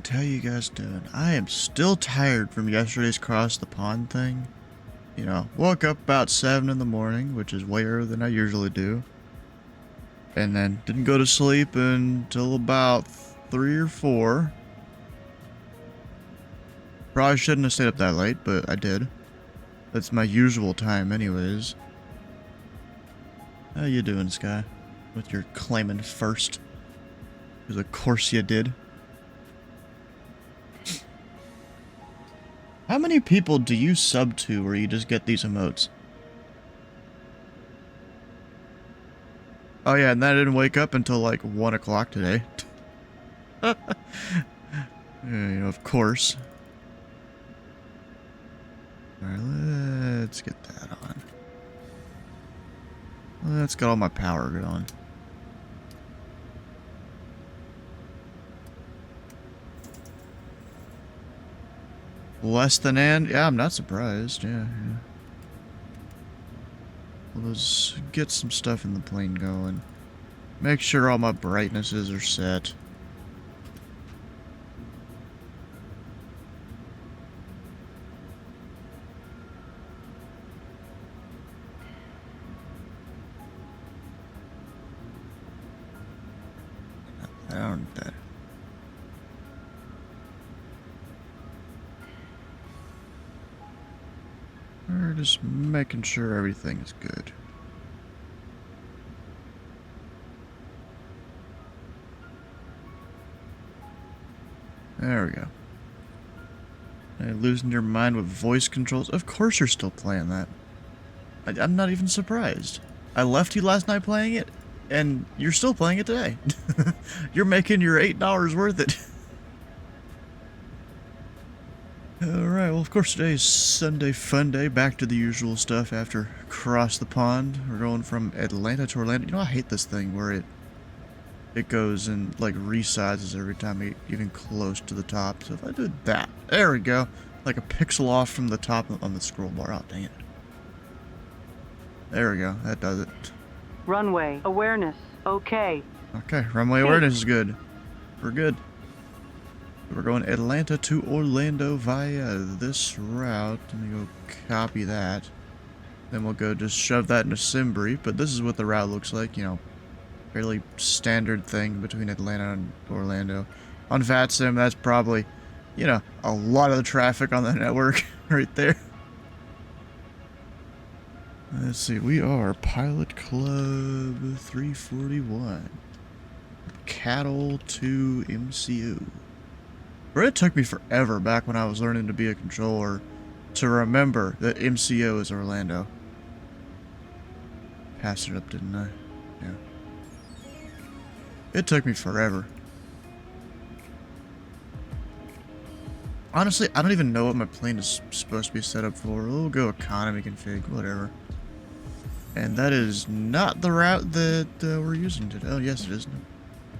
How you guys doing? I am still tired from yesterday's cross the pond thing. You know, woke up about 7 in the morning, which is way earlier than I usually do. And then didn't go to sleep until about 3 or 4. Probably shouldn't have stayed up that late, but I did. That's my usual time anyways. How you doing, Sky? With your claiming first? Because of course you did. How many people do you sub to where you just get these emotes? Oh yeah, and I didn't wake up until like 1 o'clock today. You know, of course. Alright, let's get that on. Let's get all my power going. Less than and yeah, I'm not surprised. Yeah. Let's get some stuff in the plane going. Make sure all my brightnesses are set. I don't need that. We're just making sure everything is good. There we go. Are you losing your mind with voice controls? Of course you're still playing that. I'm not even surprised. I left you last night playing it, and you're still playing it today. You're making your $8 worth it. Alright, well of course today is Sunday Funday, back to the usual stuff after across the pond. We're going from Atlanta to Orlando. You know, I hate this thing where it goes and like resizes every time we get even close to the top. So if I do that, there we go. Like a pixel off from the top on the scroll bar. Oh, dang it. There we go, that does it. Runway awareness, okay. Okay, runway awareness is good. We're good. We're going Atlanta to Orlando via this route. Let me go copy that. Then we'll go just shove that into Simbri. But this is what the route looks like, you know. Fairly standard thing between Atlanta and Orlando. On VatSim, that's probably, you know, a lot of the traffic on the network right there. Let's see, we are Pilot Club 341. Cattle to MCU. Bro, it took me forever back when I was learning to be a controller to remember that MCO is Orlando. Passed it up, didn't I? Yeah. It took me forever. Honestly, I don't even know what my plane is supposed to be set up for. We'll go economy config, whatever. And that is not the route that we're using today. Oh, yes it is. Am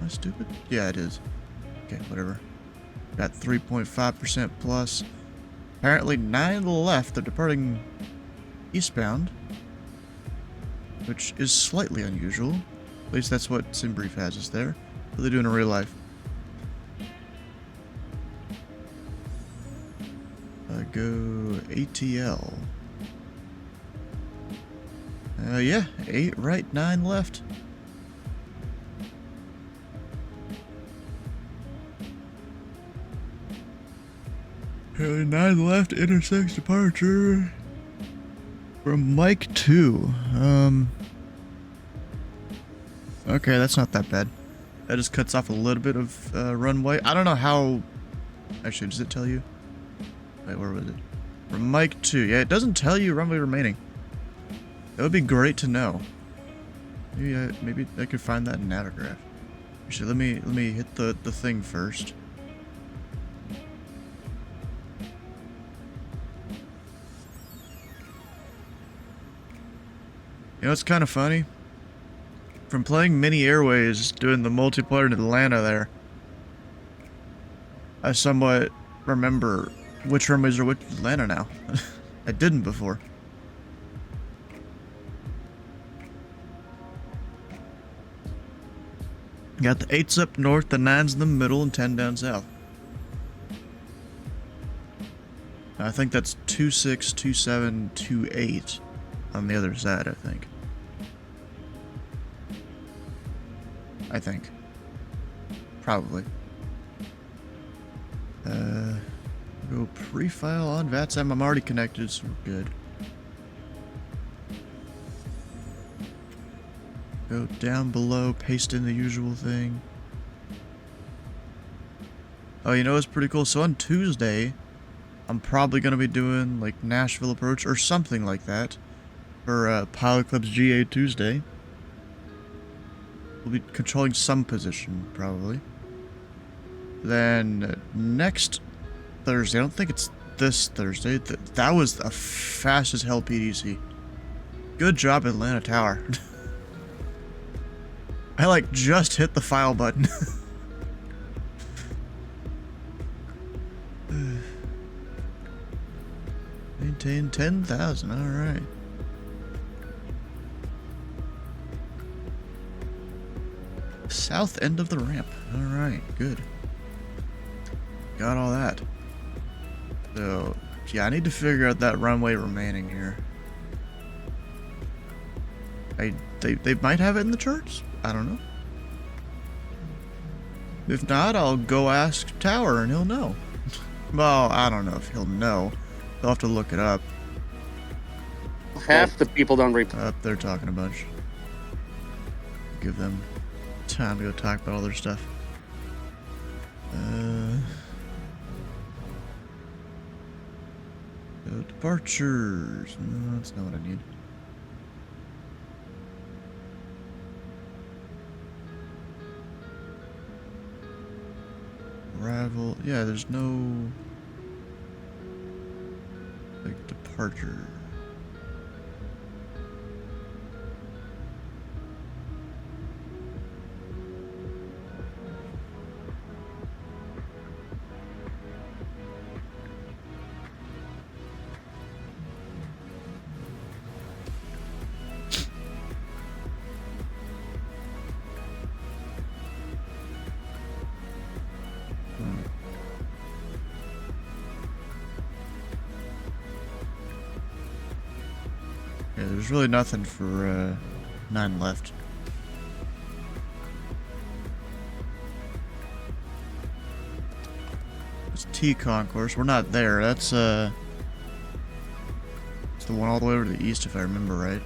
I stupid? Yeah, it is. Okay, whatever. Got 3.5% plus. Apparently 9 to the left. They're departing eastbound, which is slightly unusual. At least that's what SimBrief has us there. What are they doing in real life? Go ATL. Yeah, 8 right, 9 left. Apparently 9 left, intersects departure from Mike 2. Okay, that's not that bad. That just cuts off a little bit of runway. I don't know how. Actually, does it tell you? Wait, where was it? From Mike 2. Yeah, it doesn't tell you runway remaining. That would be great to know. Maybe I could find that in Navigaph. Actually, let me hit the thing first. You know, it's kind of funny. From playing Mini Airways, doing the multiplayer in Atlanta there, I somewhat remember which runways are which Atlanta now. I didn't before. Got the 8s up north, the 9s in the middle, and 10 down south. I think that's 262728 on the other side, I think. Probably. Go pre-file on VATSAM. I'm already connected, so we're good. Go down below, paste in the usual thing. Oh, you know what's pretty cool? So on Tuesday, I'm probably going to be doing, like, Nashville Approach or something like that for Pilot Club's GA Tuesday. We'll be controlling some position, probably. Then next Thursday, I don't think it's this Thursday. That was a fast as hell PDC. Good job, Atlanta Tower. I, like, just hit the file button. Maintain 10,000, alright. South end of the ramp. Alright, good. Got all that. So, yeah, I need to figure out that runway remaining here. They might have it in the charts? I don't know. If not, I'll go ask Tower and he'll know. Well, I don't know if he'll know. He'll have to look it up. Half the people don't reply. They're talking a bunch. Give them time to go talk about all their stuff. Departures. No, that's not what I need. Arrival. Yeah, there's no like departure. Yeah, there's really nothing for 9 left. It's T concourse. We're not there. That's it's the one all the way over to the east, if I remember right.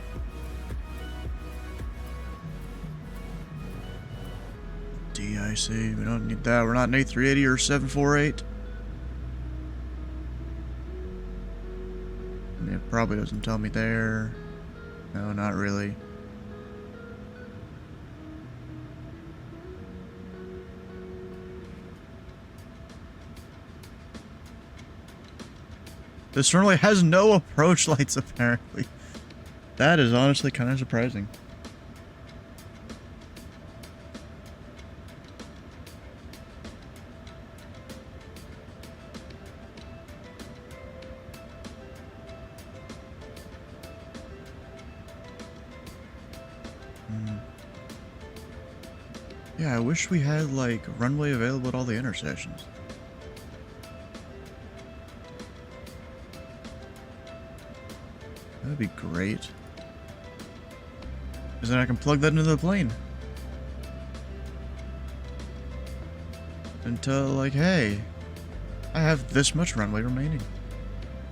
DIC. We don't need that. We're not in A380 or 748. It probably doesn't tell me there. No, not really. This runway has no approach lights, apparently. That is honestly kind of surprising. Yeah, I wish we had, like, runway available at all the intersections. That'd be great. Because then I can plug that into the plane. And tell, like, hey, I have this much runway remaining.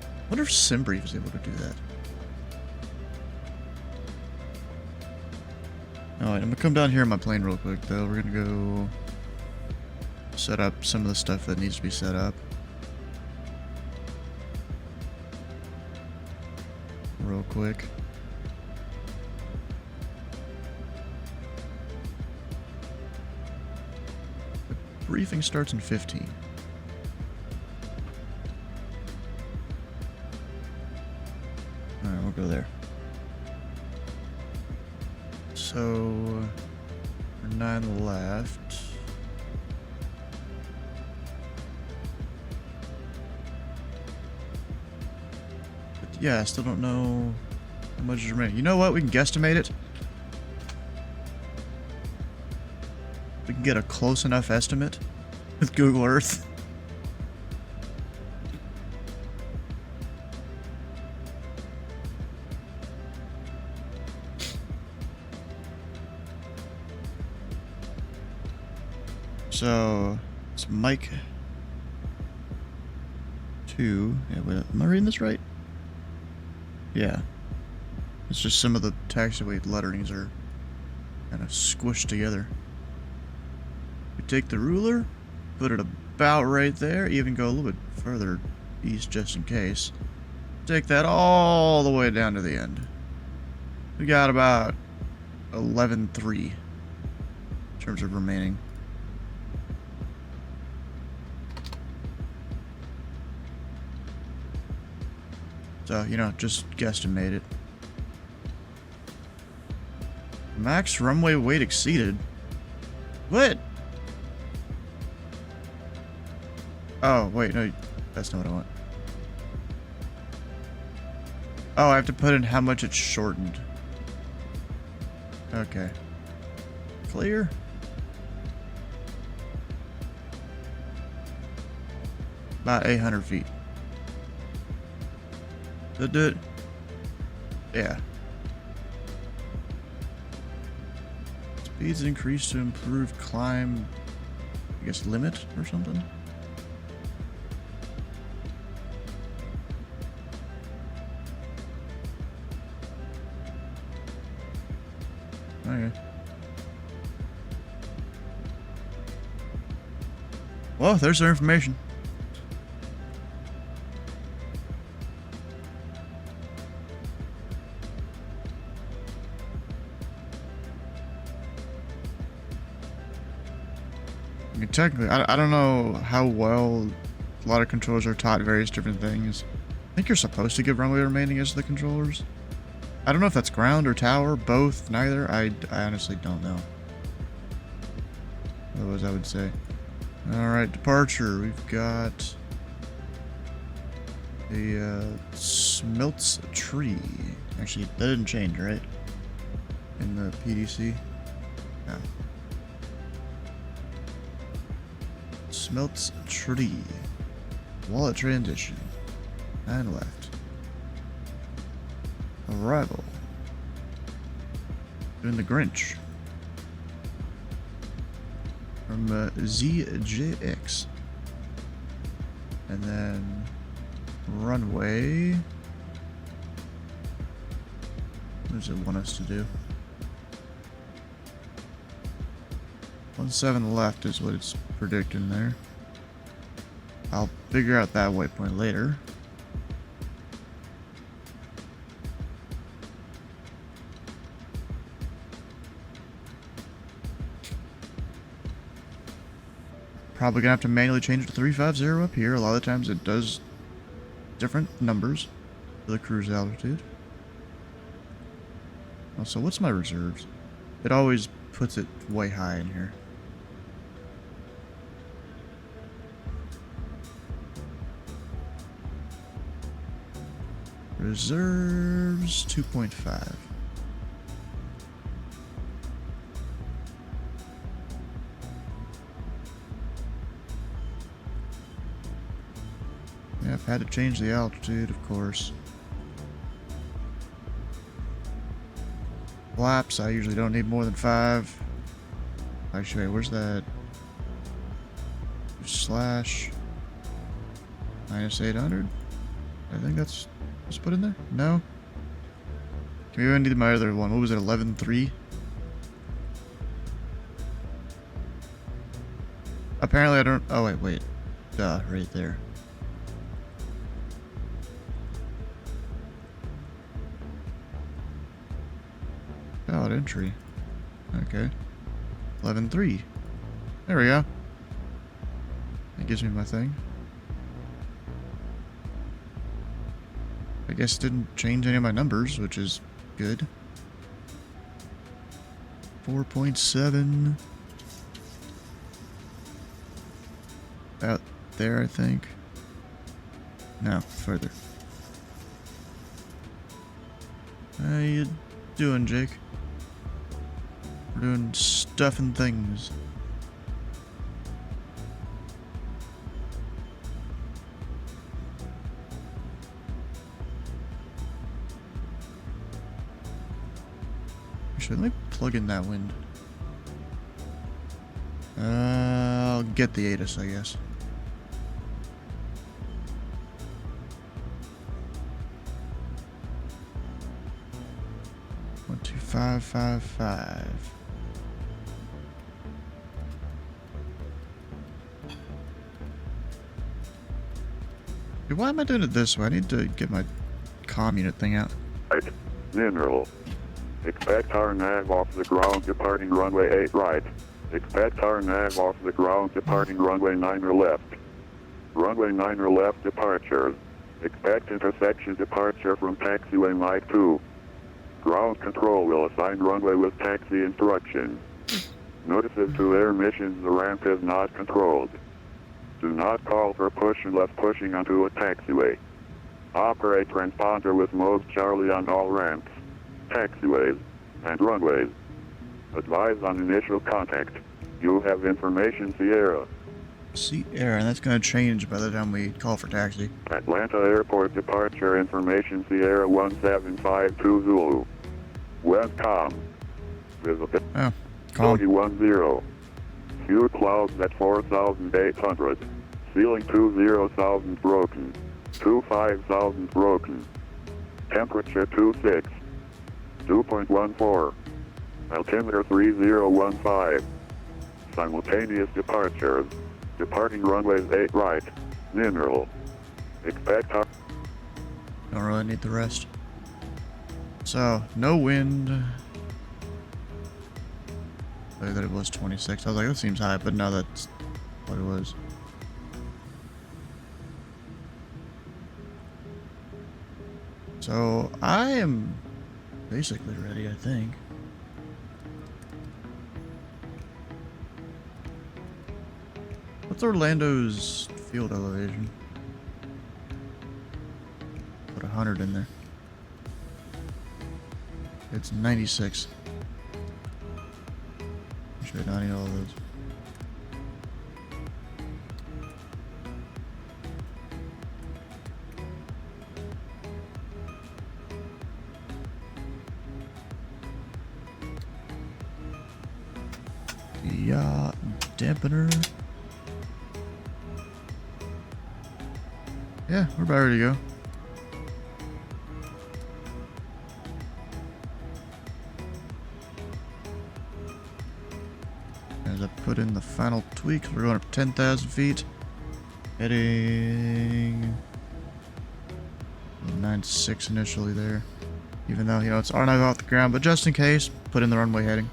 I wonder if Simbrief is able to do that. Alright, I'm gonna come down here in my plane real quick, though. We're gonna go set up some of the stuff that needs to be set up. Real quick. The briefing starts in 15. Alright, we'll go there. So, 9 left. But yeah, I still don't know how much is remaining. You know what? We can guesstimate it. We can get a close enough estimate with Google Earth. So it's Mike 2. Yeah, wait, am I reading this right? Yeah. It's just some of the taxiway letterings are kind of squished together. We take the ruler, put it about right there, even go a little bit further east just in case. Take that all the way down to the end. We got about 11.3 in terms of remaining. So, you know, just guesstimate it. Max runway weight exceeded. What? Oh, wait, no, that's not what I want. Oh, I have to put in how much it's shortened. Okay. Clear? About 800 feet. Did do it? Yeah. Speeds increased to improve climb, I guess, limit or something? Okay. Well, there's our information. I mean, technically, I don't know how well a lot of controllers are taught various different things. I think you're supposed to give runway remaining as the controllers. I don't know if that's ground or tower, both, neither. I honestly don't know. Otherwise, I would say. Alright, departure. We've got a Smelts tree. Actually, that didn't change, right? In the PDC? No. Smelts tree. Wallet transition. And left. Arrival. Doing the Grinch. From ZJX. And then runway. What does it want us to do? 17 left is what it's predicting there. I'll figure out that waypoint later. Probably gonna have to manually change it to 350 up here. A lot of the times it does different numbers for the cruise altitude. Also, what's my reserves? It always puts it way high in here. Reserves 2.5. Yeah, I've had to change the altitude, of course. Flaps, I usually don't need more than 5. Actually, wait, where's that? Slash -800. I think that's put in there. No. Maybe I need my other one. What was it? 11.3. Apparently, I don't. Oh wait. Duh, right there. Valid entry. Okay. 11.3. There we go. That gives me my thing. I guess it didn't change any of my numbers, which is good. 4.7. About there, I think. No, further. How you doing, Jake? We're doing stuff and things. Actually, let me plug in that wind. I'll get the ATIS, I guess. One, two, 555. Dude, why am I doing it this way? I need to get my comm unit thing out. Right. Mineral. Expect our nav off the ground departing runway 8 right. Expect our nav off the ground departing runway 9 or left. Runway 9 or left departure. Expect intersection departure from taxiway Mike 2. Ground control will assign runway with taxi instructions. Notices to air missions, the ramp is not controlled. Do not call for push unless pushing onto a taxiway. Operate transponder with mode Charlie on all ramps, taxiways, and runways. Advise on initial contact. You have information Sierra. Sierra, and that's going to change by the time we call for taxi. Atlanta Airport departure information Sierra 1752 Zulu. Westcom. Visit Oh, calm. 410. Fuel clouds at 4,800. Ceiling 20,000 broken. 25,000 broken. Temperature 26. 2.14. Altimeter 3015. Simultaneous departures. Departing runways 8 right. Mineral. Expect our... Don't really need the rest. So, no wind. I thought it was 26. I was like, that seems high, but no, that's what it was. So, I am basically ready, I think. What's Orlando's field elevation? Put 100 in there. It's 96. Should not need all those. Yeah, dampener. Yeah, we're about ready to go. As I put in the final tweaks, we're going up 10,000 feet. Heading 9.6 initially there. Even though, you know, it's R9 off the ground, but just in case, put in the runway heading.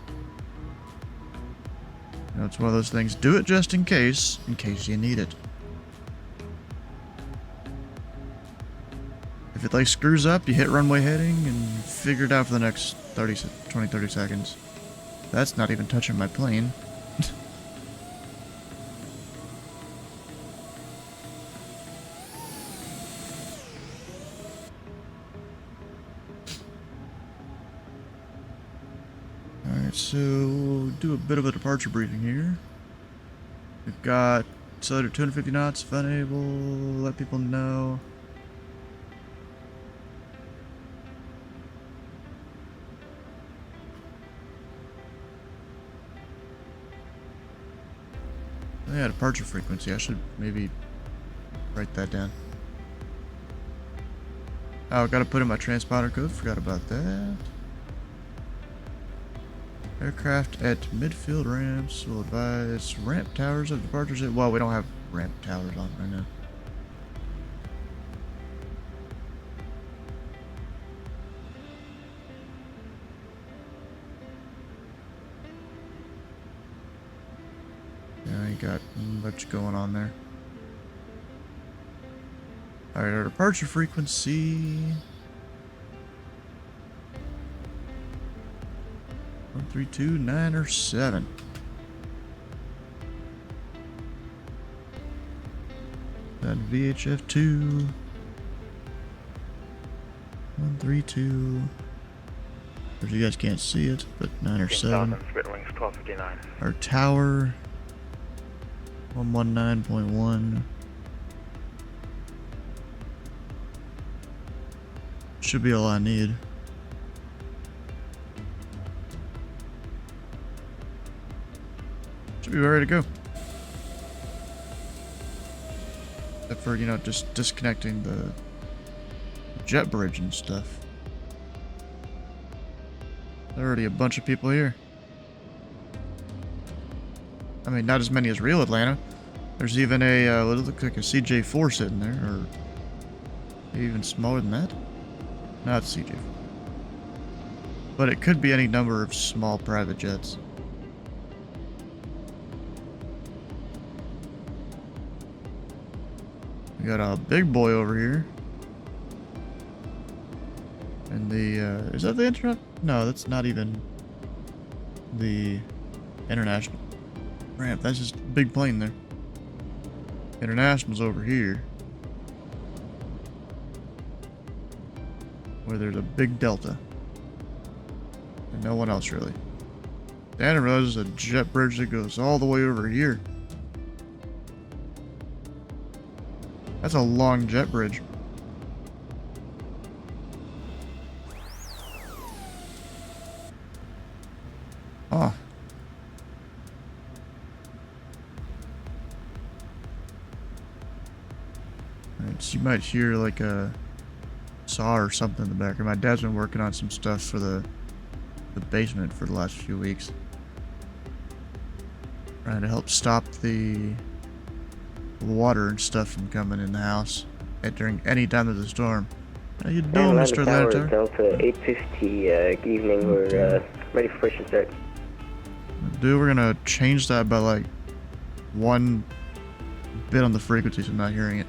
You know, it's one of those things. Do it just in case you need it. If it like screws up, you hit runway heading and figure it out for the next 30 seconds. That's not even touching my plane. Alright, so we'll do a bit of a departure briefing here. We've got accelerator 250 knots, Funday will let people know. Yeah, departure frequency. I should maybe write that down. Oh, gotta put in my transponder code. Forgot about that. Aircraft at midfield ramps will advise ramp towers of departures. Well, we don't have ramp towers on right now. Yeah, you got much going on there. Alright, our departure frequency. 1329 or 7. That VHF 2. 132. Of course, you guys can't see it, but 9 or 7. Our tower. 119.1. Should be all I need. Should be ready to go. Except for, you know, just disconnecting the jet bridge and stuff. There are already a bunch of people here. I mean, not as many as real Atlanta. There's even a, what looks like a CJ4 sitting there, or even smaller than that. No, it's CJ4. But it could be any number of small private jets. We got a big boy over here. And the, is that the internet? No, that's not even the international ramp. That's just a big plane there. International's over here. Where there's a big delta. And no one else really. I didn't realize there's a jet bridge that goes all the way over here. That's a long jet bridge. Oh. Alright, so you might hear like a saw or something in the background. My dad's been working on some stuff for the basement for the last few weeks. Trying to help stop the water and stuff from coming in the house during any time of the storm. How you doing, Mr. Lantern? Delta 850, good evening. We're ready for push and start. Dude, we're gonna change that by like 1 bit on the frequency so I'm not hearing it.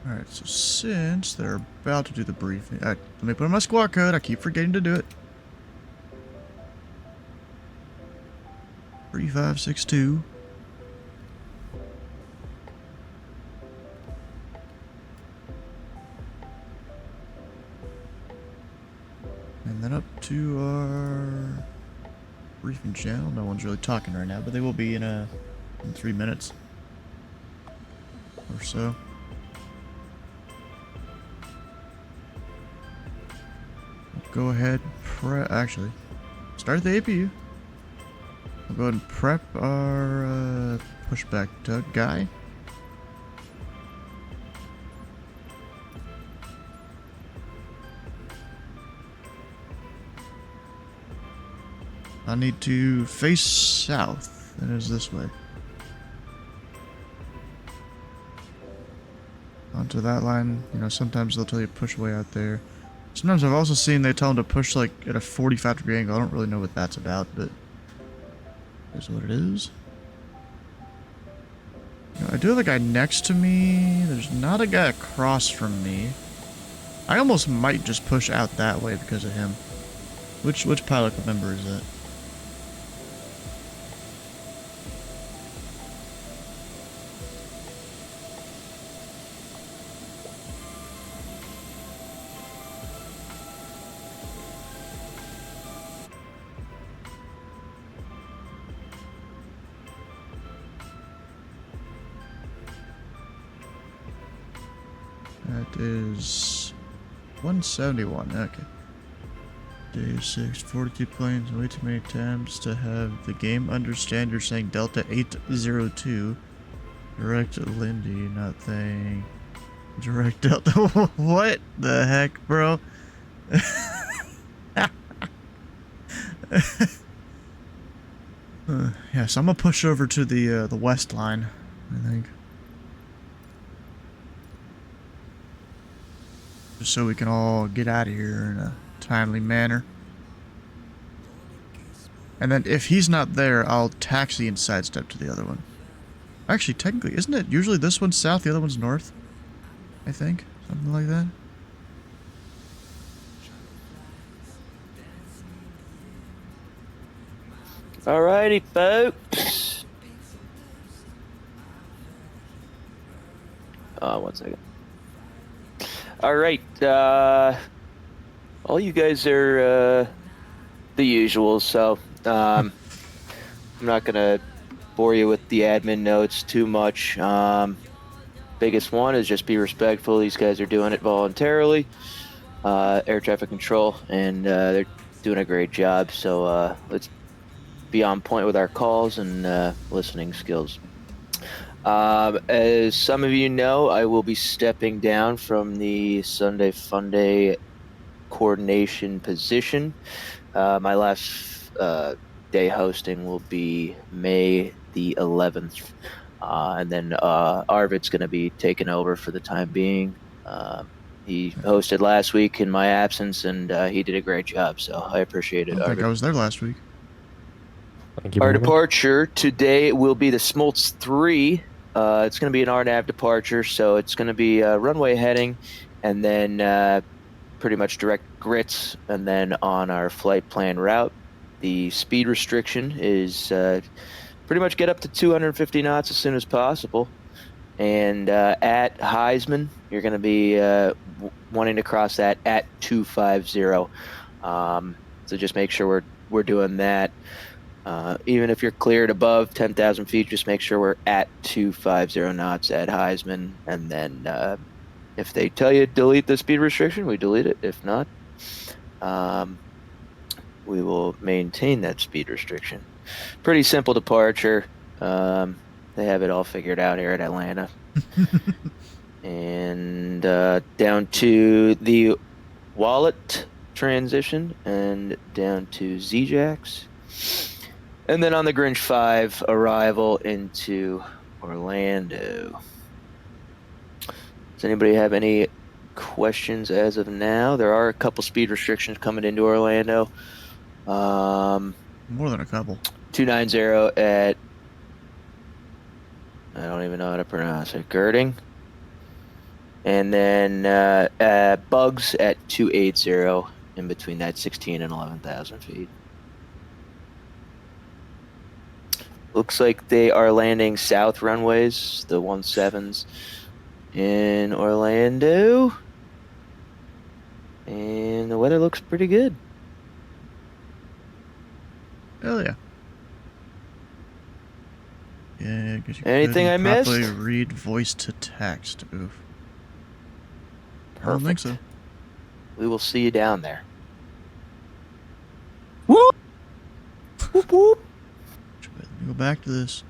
Alright, so since they're about to do the briefing, let me put in my squawk code. I keep forgetting to do it. 3562. And then up to our briefing channel. No one's really talking right now, but they will be in 3 minutes or so. Go ahead, actually, start the APU. We'll go ahead and prep our pushback tug guy. I need to face south, and it's this way. Onto that line, you know, sometimes they'll tell you push way out there. Sometimes I've also seen they tell them to push like at a 45-degree angle. I don't really know what that's about, but here's what it is. You know, I do have a guy next to me. There's not a guy across from me. I almost might just push out that way because of him. Which pilot member is that? That is 171, okay. Day 6, 42 planes, way too many times to have the game understand you're saying Delta 802. Direct Lindy, not thing. Direct Delta, what the heck, bro? Yeah, so I'm gonna push over to the west line, I think. Just so we can all get out of here in a timely manner. And then if he's not there, I'll taxi and sidestep to the other one. Actually, technically, isn't it usually this one's south, the other one's north? I think. Something like that. Alrighty, folks. One second. All right. All you guys are the usual, so I'm not gonna bore you with the admin notes too much. Biggest one is just be respectful. These guys are doing it voluntarily. Air traffic control, and they're doing a great job. So let's be on point with our calls and listening skills. As some of you know, I will be stepping down from the Sunday Funday coordination position. My last day hosting will be May the 11th. And then Arvid's going to be taking over for the time being. He hosted last week in my absence, and he did a great job. So I appreciate I it, don't think Arvid. I was there last week. Thank you, Our Morgan. departure today will be the Smoltz 3. It's going to be an RNAV departure, so it's going to be runway heading, and then pretty much direct grits, and then on our flight plan route. The speed restriction is pretty much get up to 250 knots as soon as possible. And at Heisman, you're going to be wanting to cross that at 250. So just make sure we're doing that. Even if you're cleared above 10,000 feet, just make sure we're at 250 knots at Heisman. And then if they tell you delete the speed restriction, we delete it. If not, we will maintain that speed restriction. Pretty simple departure. They have it all figured out here at Atlanta. And down to the wallet transition and down to Z-Jacks. And then on the Grinch 5, arrival into Orlando. Does anybody have any questions as of now? There are a couple speed restrictions coming into Orlando. More than a couple. 290 at, I don't even know how to pronounce it, Girding. And then Bugs at 280 in between that 16 and 11,000 feet. Looks like they are landing south runways, the 17s in Orlando. And the weather looks pretty good. Hell yeah. Yeah, I guess you Anything couldn't I properly missed? read voice to text. Oof. I don't think so. We will see you down there. Whoop! Whoop, whoop. Let me go back to this.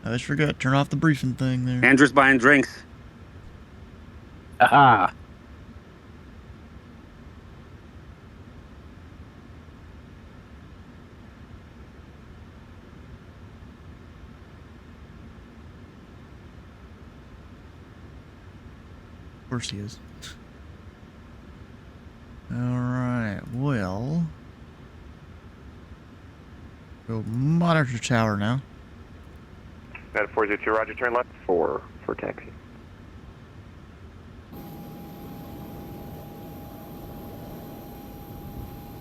I just forgot. Turn off the briefing thing there. Andrew's buying drinks. Aha! Of course he is. Alright, well. Go monitor tower now. At 402, roger, turn left. 4 for taxi.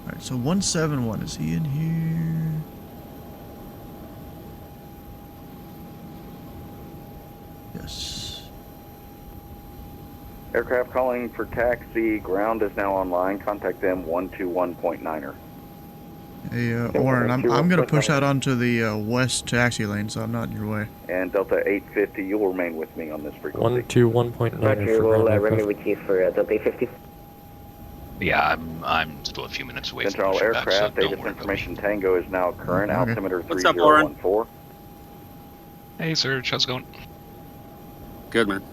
Alright, so 171, is he in here? Yes. Aircraft calling for taxi. Ground is now online. Contact them 121.9er. Hey, Oren, I'm gonna push out onto the west taxi lane, so I'm not in your way. And Delta 850, you will remain with me on this frequency. 121.9 Roger, for we'll ground remain aircraft. with you for Delta 50. Yeah, I'm still a few minutes away Central from pushing back, so aircraft, don't Aegis worry about me. Information Tango is now current. Okay. Altimeter What's up, Oren? 3014. Hey, Serge, how's it going? Good, man.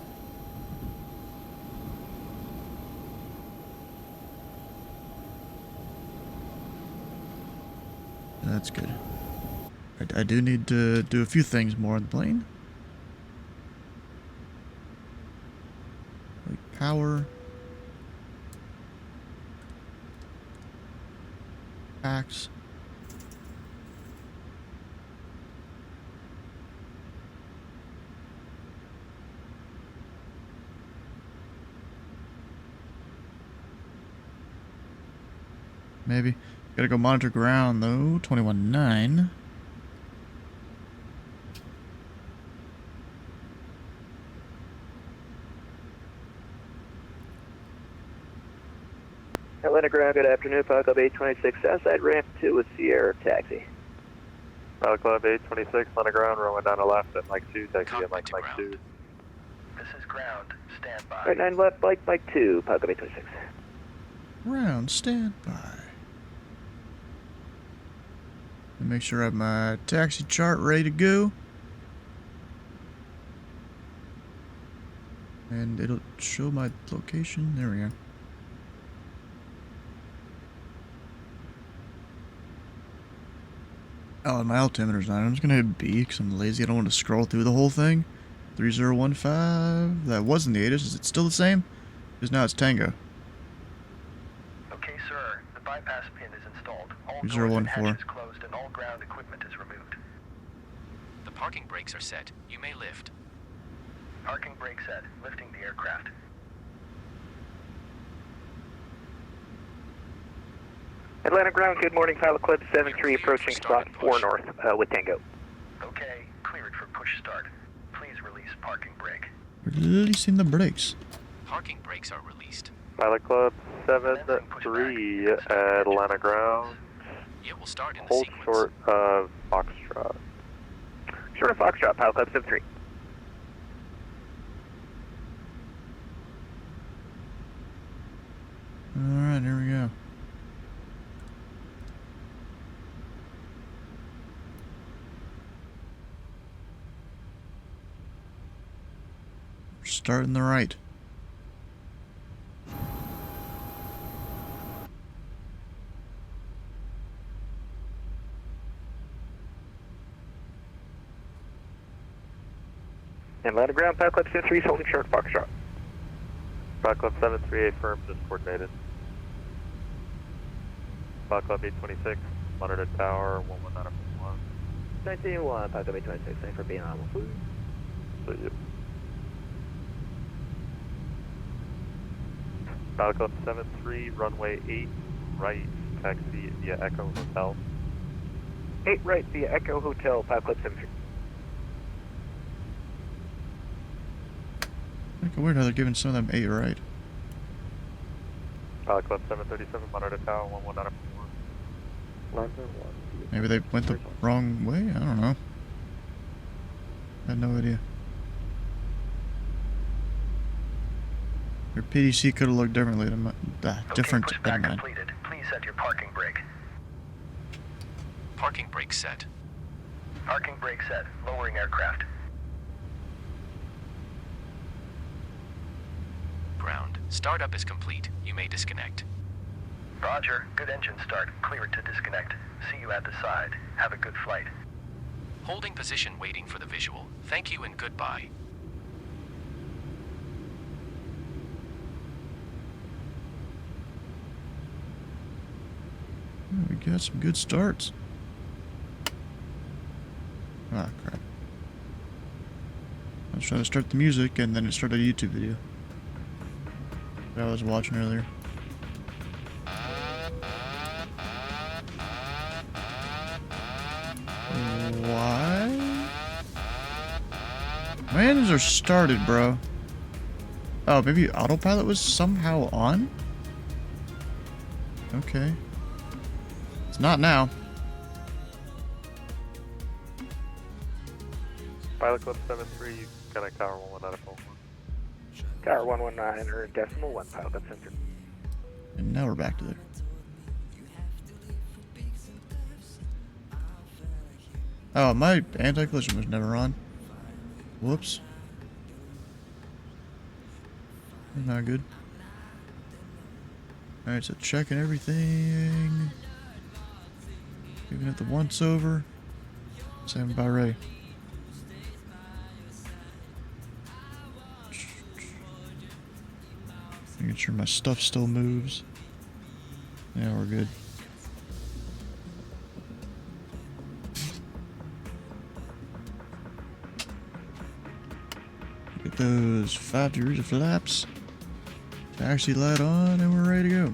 That's good. I do need to do a few things more on the plane. Like power. Packs. Maybe. Gotta go monitor ground though. 21.9. Atlanta Ground, good afternoon. Pilot Club 826, Southside ramp 2 with Sierra taxi. Pilot Club 826, Atlanta Ground, runway 9 left at Mike 2, taxi at Cockpit to Mike ground. 2. This is ground. Stand by. Right 9 left, Mike 2, Pilot Club 826. Round standby. Make sure I have my taxi chart ready to go. And it'll show my location. There we go. Oh, and my altimeter's not. I'm just gonna hit B because I'm lazy. I don't want to scroll through the whole thing. 3015. That wasn't the ATIS. Is it still the same? Because now it's Tango. Okay, sir. The bypass pin is installed. All 3014. doors and hatches closed and all ground equipment is removed. The parking brakes are set. You may lift. Parking brake set. Lifting the aircraft. Atlanta Ground, good morning. Pilot Club 73 approaching spot 4 north with Tango. Okay, cleared for push start. Please release parking brake. Releasing the brakes. Parking brakes are released. Pilot Club 73 at Atlanta Ground, It will start in the hold sequence. short of Foxtrot. Short of Foxtrot, Pilot Club 73. Alright, here we go. We're starting the right. Atlanta Ground, Pilot Club 73 holding short of Foxtrot. Pilot Club 738 firm, just coordinated. Pilot Club 826, monitor tower 119.1. 19-1, Pilot Club 826, thanks for being on. See you. Pilot Club 73, runway 8, right, taxi via Echo Hotel. 8 right via Echo Hotel, Pilot Club 73. Like weird how they're giving some of them 8 right. Pilot Club 737, monitor tower 119.1. Maybe they went the wrong way? I don't know. I had no idea. Your PDC could have looked differently than my, different Okay, than pushback mine. completed. Please set your parking brake. Parking brake set. Parking brake set. Lowering aircraft. Ground. Startup is complete. You may disconnect. Roger. Good engine start. Clear it to disconnect. See you at the side. Have a good flight. Holding position waiting for the visual. Thank you and goodbye. Oh, we got some good starts. Ah, crap. I was trying to start the music and then it started a YouTube video that I was watching earlier. Why? My engines are started, bro. Oh, maybe autopilot was somehow on? Okay. It's not now. Pilot Club 73, you connect tower 119.1. Tower 119 or decimal 1, Pilot Club 73. And now we're back to there. Oh, my anti-collision was never on. Whoops. That's not good. Alright, so checking everything. Giving it the once over. Stand by ready. Making sure my stuff still moves. Yeah, we're good. Get those 5 degrees of flaps. Taxi light on, and we're ready to go.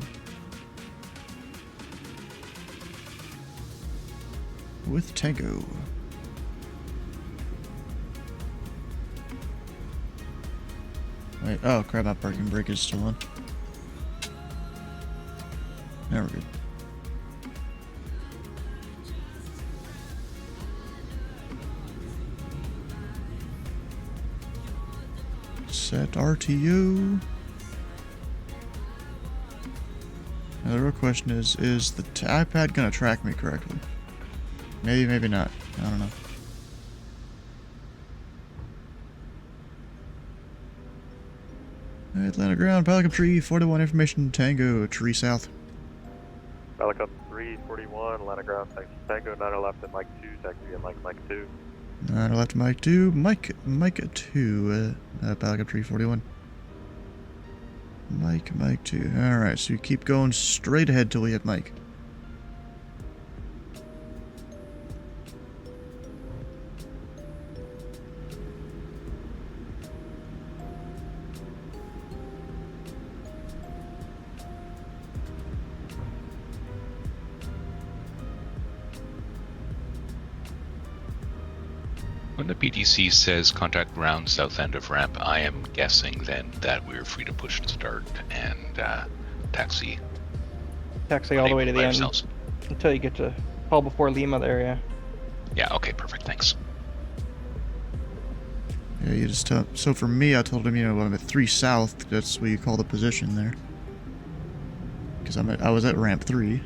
With Tango. Wait, oh crap, my parking brake is still on. Now we're good. Set RTO. Now the real question is the iPad gonna track me correctly? Maybe, maybe not. I don't know. Atlanta ground, Pelican Tree, 41 information, Tango, Tree South. Pelican 341, Atlanta ground, Tango, 9 left at Mike 2, taxi at Mike 2. 9 left, Mike 2, Mike 2, Pelican Tree, 41. Mike 2. Alright, so you keep going straight ahead till we hit Mike. When the PDC says contact ground south end of ramp, I am guessing then that we're free to push to start and taxi. Taxi all the way to the end ourselves. until you get to Paul before Lima there, yeah. Yeah, okay, perfect, thanks. Yeah, you just tell. So for me, I told him, you know, I'm at 3 south. That's what you call the position there. Because I was at ramp 3.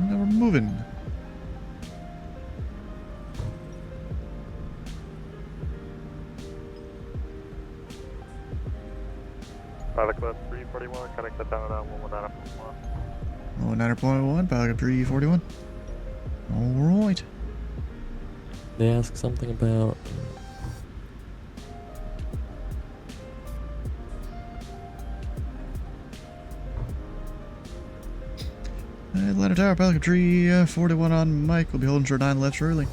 Now we're moving. Pilot Club 341, connect the town on 119.1. 190.1, Pelican 341. Alright. They ask something about. Atlanta Tower, Pelican Tree, 41 on Mike. We'll be holding short 9 left early.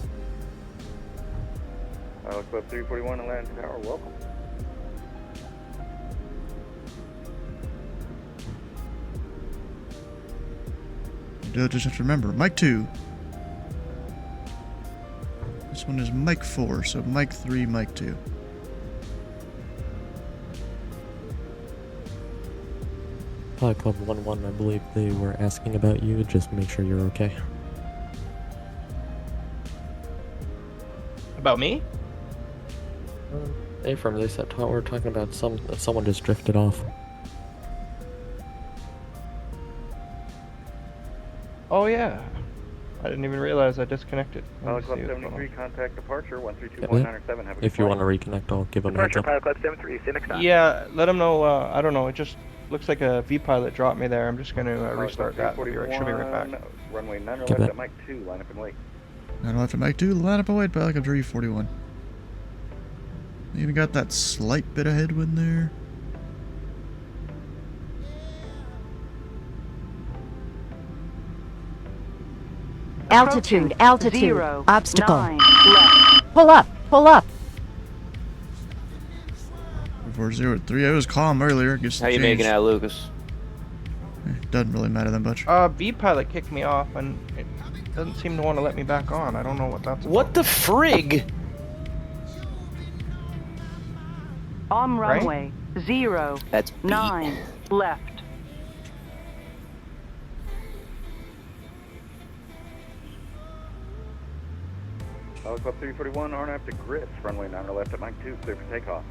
Pilot Club 341, Atlanta Tower, welcome. You just have to remember, Mike 2. This one is Mike 4, so Mike 3, Mike 2. Pilot Club 11, I believe they were asking about you. Just make sure you're okay. About me? Affirm, they said we're talking about someone just drifted off. Oh yeah. I didn't even realize I disconnected. Pilot Club 73, contact departure, 132.907, have a good If you flight. want to reconnect, I'll give them a heads Departure, up. Pilot Club 73, say next time. Yeah, let them know, I don't know, it just looks like a V-pilot dropped me there. I'm just going to restart that. Should be right back. Runway 9 Give left it. at Mike 2, line up and wait. 9 left at Mike 2, line up and wait, Pelican Tree, 41. Even got that slight bit of headwind there. Altitude, altitude. 0, Obstacle. 9 left. Pull up, pull up. 403. It was calm earlier. Gets How you making out, Lucas? Doesn't really matter that much. V-pilot kicked me off and it doesn't seem to want to let me back on. I don't know what that's about. What the frig? On Right? runway 0, That's B. 9 left. Pilot Club 341, RNAV to Grits, runway 9 left at Mike 2, clear for takeoff.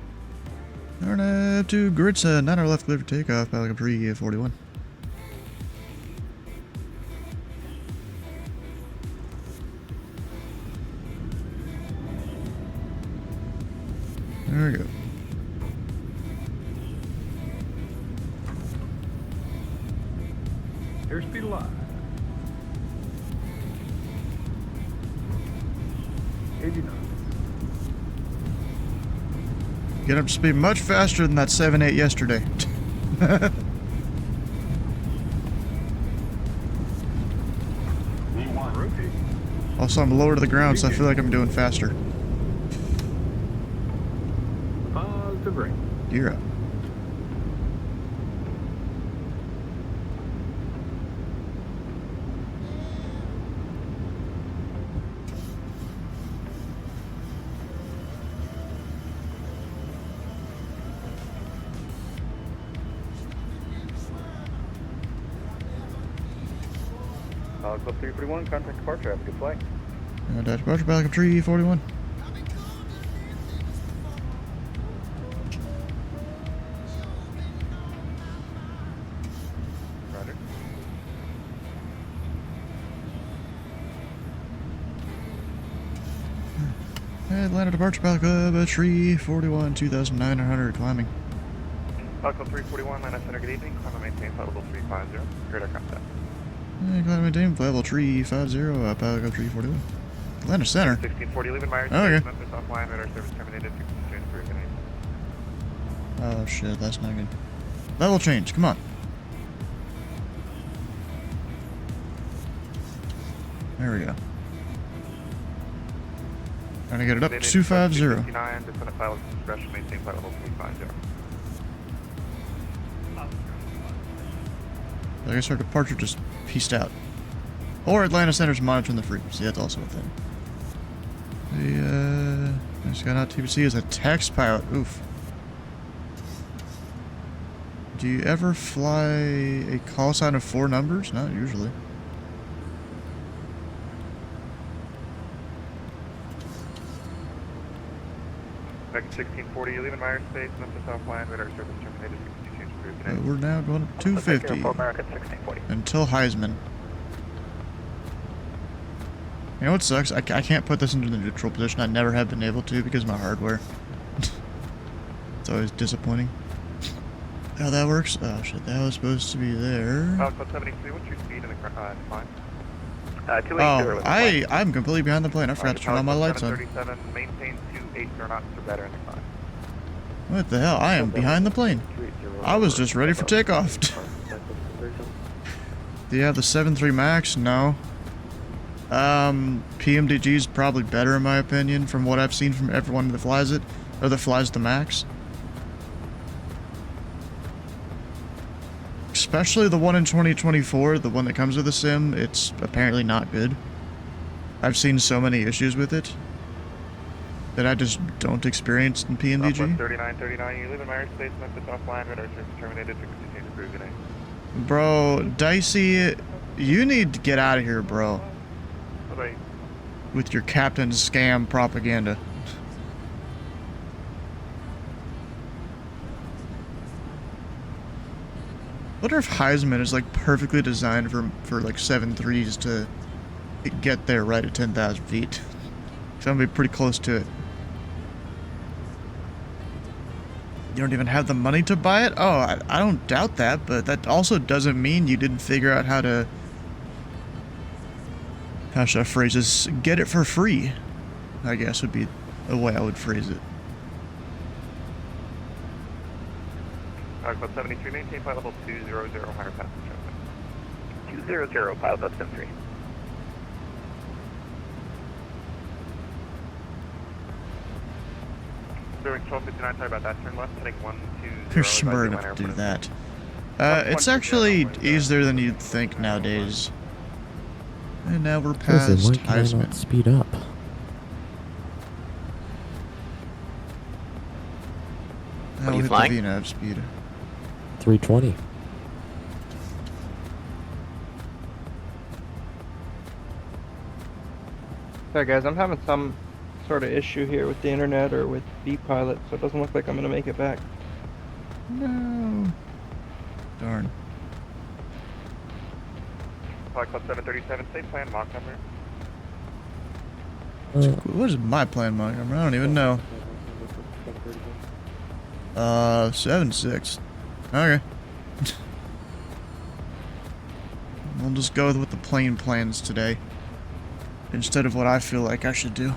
Alright, 2 grits, 9 are left, clear for takeoff, Pelican Tree, 41. There we go. Airspeed alive. 89. Get up to speed much faster than that 7.8 yesterday. Rotate. Also, I'm lower to the ground, so I feel like I'm doing faster. Positive ring. Gear up. Club 341, contact departure, have a good flight. Departure, Pelican 341. Roger. Atlanta departure, Pelican 341, 2,900 climbing. Club 341, Atlanta Center, good evening. Climb and maintain flight level 350. Radar contact. Climb and maintain flight level 350, Pelican 341. Atlanta Center. 1640, leaving Myers Okay. Space, Memphis offline, radar service terminated, frequency change for good night. Oh shit, that's not good. Level change, come on. There we go. Trying to get it up to 250. 59, descendant pilot discretion, maintain flight level 350. I guess our departure just pieced out. Or Atlanta Center's monitoring the frequency, that's also a thing. The, I just got out TBC as a tax pilot, oof. Do you ever fly a call sign of 4 numbers? Not usually. Back 1640, you're leaving Myers Space, Memphis offline, radar service terminated, frequency change for good night. We're now going up to 250 American 1640. until Heisman. You know what sucks? I can't put this into the neutral position. I never have been able to because of my hardware. It's always disappointing. How that works? Oh shit, that was supposed to be there. Club 73, what's your speed in the climb? 280 Oh, with the flight. I'm completely behind the plane. I forgot to turn all my lights on. 737, maintain 28 knots or better in the climb. What the hell? I am behind the plane. I was just ready for takeoff. Do you have the 7.3 Max? No. PMDG is probably better in my opinion from what I've seen from everyone that flies it, or that flies the Max. Especially the one in 2024, the one that comes with the sim, it's apparently not good. I've seen so many issues with it that I just don't experience in PMDG. 3939, you live in Myers Space, Memphis offline, radar service terminated, frequency change for good night. Bro, Dicey, you need to get out of here, bro. Bye-bye. With your Captain Scam propaganda. I wonder if Heisman is like perfectly designed for like 7.3s to get there right at 10,000 feet. So I'm gonna be pretty close to it. You don't even have the money to buy it? Oh, I don't doubt that, but that also doesn't mean you didn't figure out how to... How should I phrase this? Get it for free, I guess would be the way I would phrase it. Club 73, maintain flight level 200, higher passenger. 200, pilot Club 73. Doing 1259, sorry about that, turn left, heading 120. You're smart enough to do that. It's actually easier than you'd think nowadays. And now we're past Listen, why can I Heisman. not speed up? Now we'll hit the VNAV speed. 320. Sorry guys, I'm having some sort of issue here with the internet or with VPilot, so it doesn't look like I'm gonna make it back. No. Darn. Flight Club 737, same plan, Mach number. What is my plan, Mike? I don't even know. 7.6. Okay. We'll just go with the plane plans today, instead of what I feel like I should do.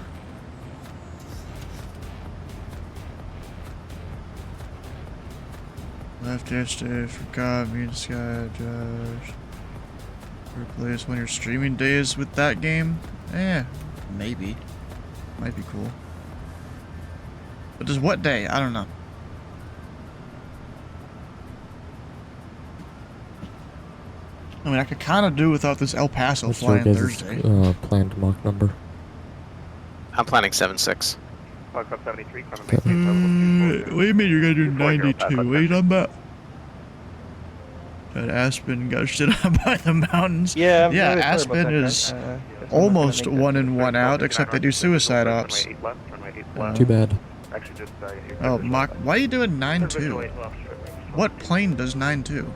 Left yesterday for God, me and Sky, Josh. Replace one of your streaming days with that game? Eh, maybe. Might be cool. But just what day? I don't know. I mean, I could kind of do without this El Paso What's your flying guys' Thursday. planned Mach number? I'm planning 7.6. Flight Club 73, climb and Okay. maintain flight level 240. What do you mean you're gonna do 92? What are you talking about? That Aspen got shit on by the mountains. Yeah, I'm Yeah, really sorry about Aspen that, is guys. Guess I'm not gonna almost make that. 1 and 1 out, except they do suicide Runway ops. 8 left, runway 8 left. Too bad. Actually, just your Oh, visual Mock, left. why are you doing Third visual 9-2? 8 left, straight wing. What plane does 9-2?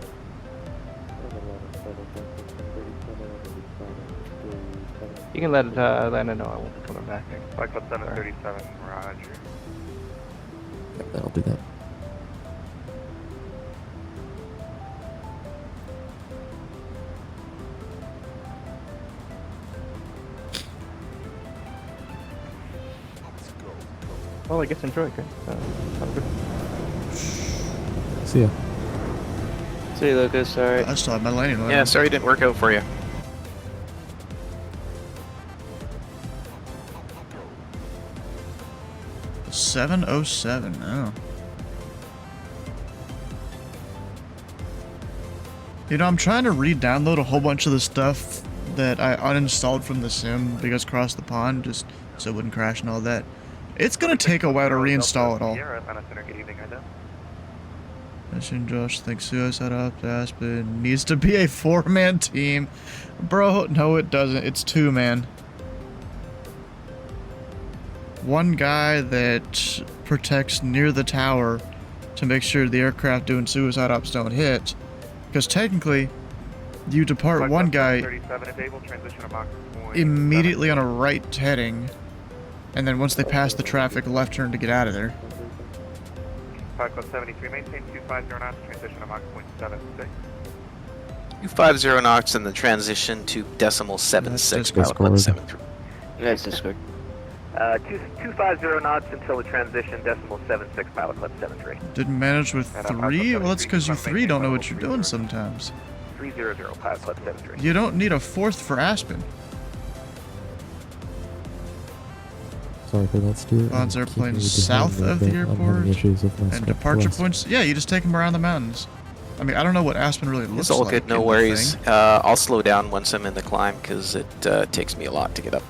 You can let Atlanta know I won't be coming back. Flight Club 737, roger. Yep, I'll do that. Well, I guess enjoy, okay? Have a good. See ya. See you, Lucas. All right. I still have my landing line. Yeah, sorry it didn't work out for you. on. 707, oh. You know, I'm trying to re-download a whole bunch of the stuff that I uninstalled from the sim because across the pond, just so it wouldn't crash and all that. It's gonna take a while to reinstall it all. Mission Josh thinks suicide up Aspen needs to be a 4-man team. Bro, no it doesn't. It's 2-man. One guy that protects near the tower to make sure the aircraft doing suicide ops don't hit. Because technically, you depart one guy immediately on a right heading, and then once they pass the traffic, left turn to get out of there. 573, maintain 250 knots, transition to Mach 0.76. 250 knots and the transition to decimal 76, pilot club 73. That's Discord. 250 knots until the transition, decimal 76, pilot club 73. Didn't manage with 3? Well, that's because you 3 don't know what you're doing sometimes. 300, pilot club 73. You don't need a 4th for Aspen. Sorry for that, Stuart. Bonds I'm airplane keeping you south behind of a the bit. I'm having airport. issues with my And script. departure Plus, points, yeah, you just take them around the mountains. I mean, I don't know what Aspen really looks It's all like. good, no in the worries. thing. I'll slow down once I'm in the climb because it takes me a lot to get up.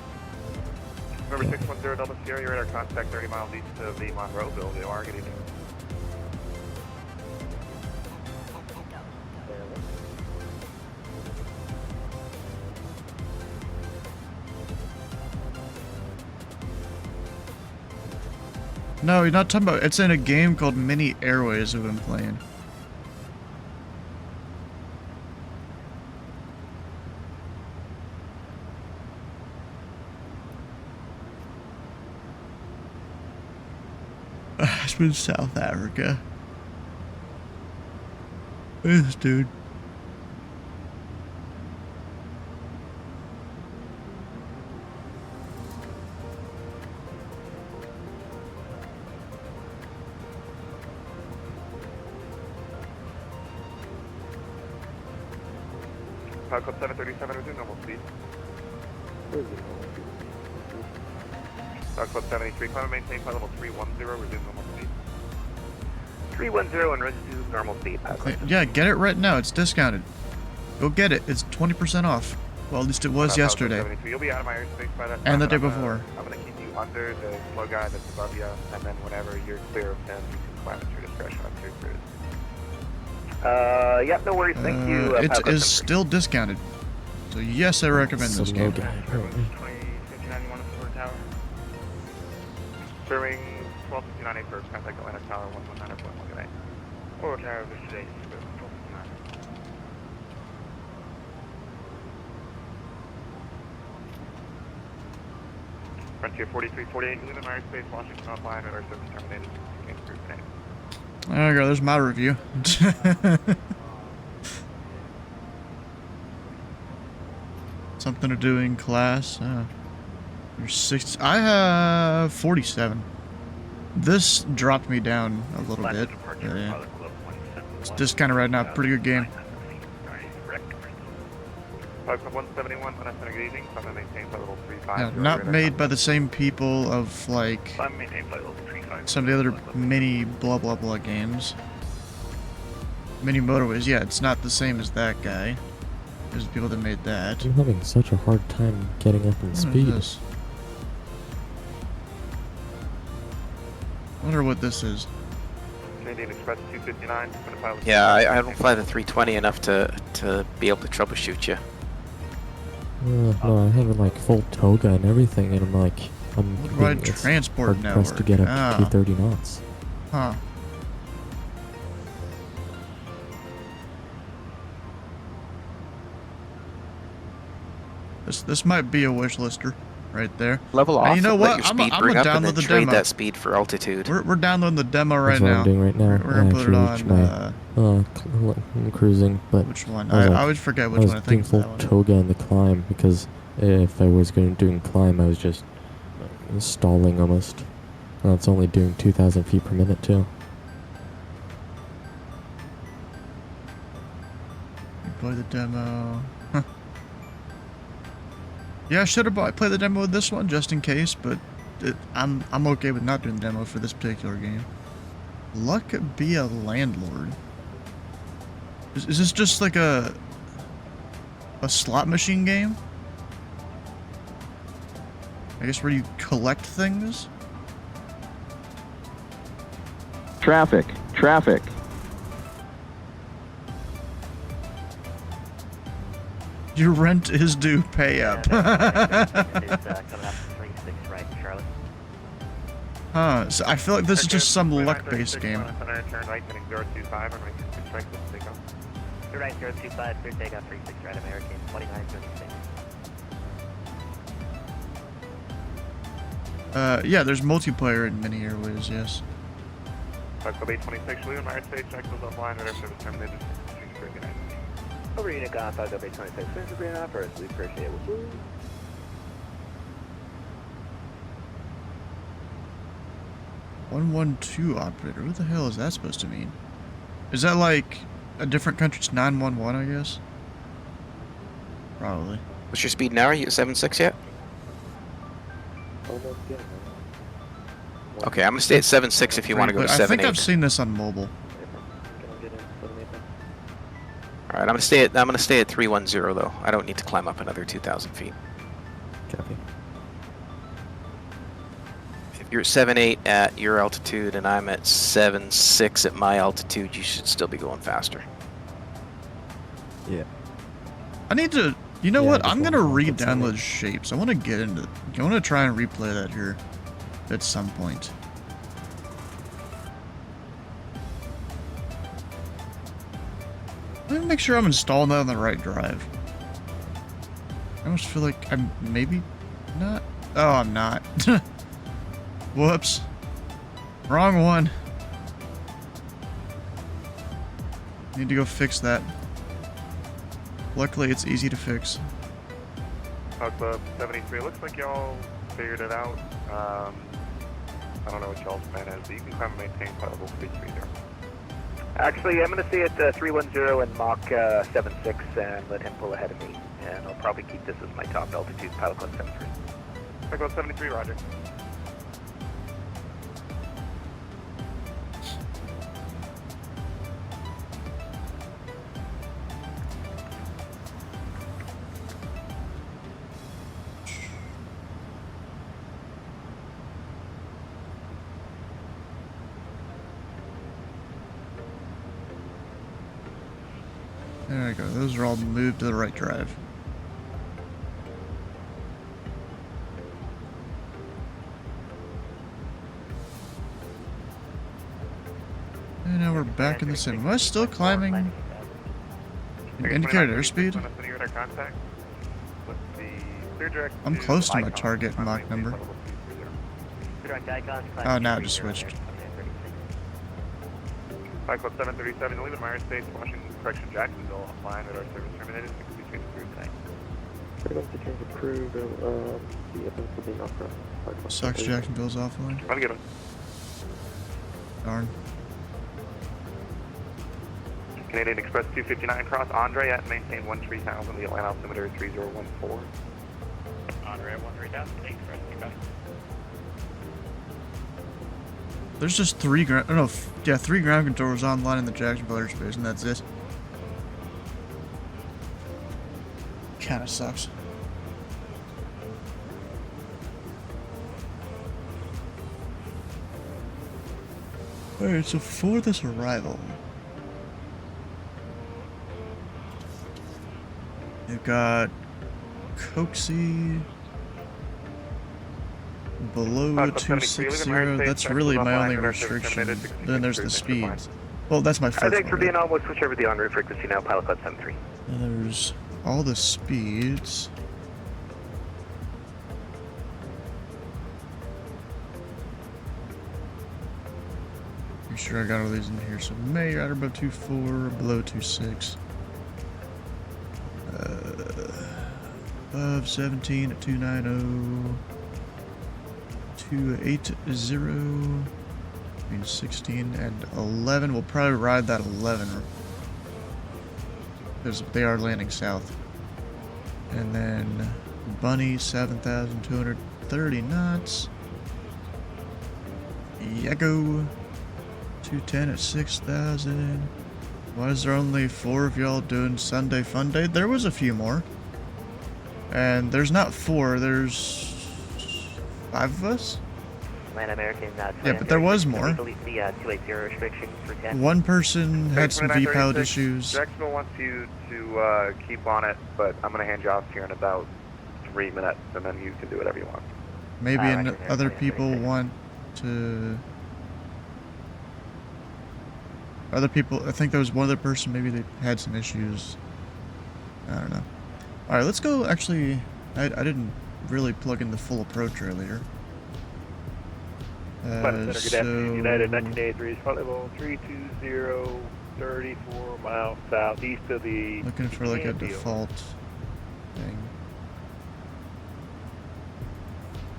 Number 610 Delta Sierra, you're at our contact 30 miles east of the Monroeville. They are getting No, you're not talking about. It's in a game called Mini Airways we've been playing. It's been South Africa. This dude. Pilot Club 737, resume normal speed. Pilot Club 73, climb and maintain flight level 310, resume normal speed. 310 and resume normal speed, pilot club. Yeah, get it right now. It's discounted. Go get it. It's 20% off. Well, at least it was yesterday. 73. You'll be out of my airspace by that And time, the day but before. I'm going to keep you under the slow guy that's above you, and then whenever you're clear of him, you can climb at your discretion up to your cruise. Yeah, no worries, thank you. It pilot club is 73. still discounted. So yes, I recommend this slow game. guy, apparently. 2059, support tower. Serving 1259 A first, contact Atlanta Tower 119.1 Or tower this today, 1259. Frontier 4348, leave in my airspace, Washington offline, radar service terminated. Can't group name. There you go, there's my review. Something to do in class. There's 6. I have 47. This dropped me down a little bit. Yeah. It's discounted right now. Pretty good game. Pilot Club 171, unauthentic evening, so I'm going to maintain flight level 35. Yeah, not made by the same people of like I'm maintaining flight level 35. some of the other mini blah blah blah games. Mini Motorways, yeah, it's not the same as that guy. There's the people that made that. I'm having such a hard time getting up in What is speed. this? Wonder what this is. Canadian Express 259. Yeah, I don't fly the 320 enough to be able to troubleshoot you. No, I have like full toga and everything, and I'm Worldwide it's transport hard pressed to network. get up to 230 knots. Huh. This might be a wish lister right there. Level off. And you know and what? Let your I'm speed bring gonna up and download then the trade demo. that speed for altitude. We're downloading the demo right That's what now. I'm doing right now. We're gonna put it on. I'm cruising, but Which one? I always forget which one I doing think full that one. toga in the climb because if I was going to do climb, I was just stalling almost. It's only doing 2,000 feet per minute too. Play the demo. Huh. Yeah, I should have played the demo with this one just in case, but I'm okay with not doing the demo for this particular game. Luck be a landlord. Is this just like a slot machine game? I guess where you collect things? Traffic. Your rent is due, pay up. Huh, so I feel like this is just some luck-based game. Turn right, heading 025 and right 6 right, let's take off. You're right, 025, clear takeoff, 36 right, American, 2936. Yeah, there's multiplayer in many airways, yes. Club 826, leaving my stage, check was offline, radar service terminated. Over unit gone, 5 Base 26, thanks for being off, we appreciate it. Woo-hoo. 112 operator, what the hell is that supposed to mean? Is that like a different country's 911, I guess? Probably. What's your speed now? Are you at 7.6 yet? Almost getting there. Okay, I'm gonna stay at 7.6 if you want to go to 7.8. I think I've seen this on mobile. All right, I'm gonna stay at 310 though. I don't need to climb up another 2,000 feet. Copy. If you're at 7.8 at your altitude and I'm at 7.6 at my altitude, you should still be going faster. Yeah. I need to. You know what? I I'm just gonna wanna put some re-download shapes. I want to get into. I want to try and replay that here at some point. Let me make sure I'm installing that on the right drive. I almost feel like I'm maybe not. Oh, I'm not. Whoops. Wrong one. Need to go fix that. Luckily, it's easy to fix. Club 73, looks like y'all figured it out. I don't know what y'all's plan is, but you can climb and maintain flight level 330. Actually, I'm going to stay at 310 and Mach 76 and let him pull ahead of me. And I'll probably keep this as my top altitude, Pilot Club 73. Pilot Club 73, roger. There we go. Those are all moved to the right drive. And now we're back in the sim. Am I still climbing? Indicated airspeed? I'm close to my target Mach number. Oh, now it just switched. Flight Club 737, leaving Myers State, Washington, correction, Jacksonville, offline, radar service terminated, 6 between the crew tonight. Freedom to change the crew, the evidence will be knocked out. Sucks Jacksonville's offline. I'm good. Darn. Canadian Express 259, cross Andre at maintain 13,000, the Atlanta altimeter 3014. Andre at 13,000, Express 259. There's just three ground controllers online in the Jacksonville airspace, and that's it. Kinda sucks. Alright, so for this arrival, you've got Coxie below 260. That's really my only restriction. Then there's the speeds. Well, that's my first Thanks for one. being on. We'll switch over the en route frequency now, Pilot Club 73. And there's all the speeds. Make sure I got all these in here. So May right above 2.4, below 2.6. Above 17 at 290. 280. Between 16 and 11. We'll probably ride that 11. Because they are landing south. And then Bunny 7,230 knots. Yego 210 at 6,000. Why is there only 4 of y'all doing Sunday Funday? There was a few more. And there's not 4, there's 5 of us? Land American. Yeah, but there was more. Delete the 280 restriction for 10. One person had some V-pilot issues. Jacksonville wants you to keep on it, but I'm going to hand you off here in about 3 minutes, and then you can do whatever you want. Maybe other people want to... Other people, I think there was one other person, maybe they had some issues. I don't know. Alright, let's go, actually, I didn't really plug in the full approach earlier. Good afternoon, United 1983, flight level 320, 34 miles southeast of the... Looking for like a default thing.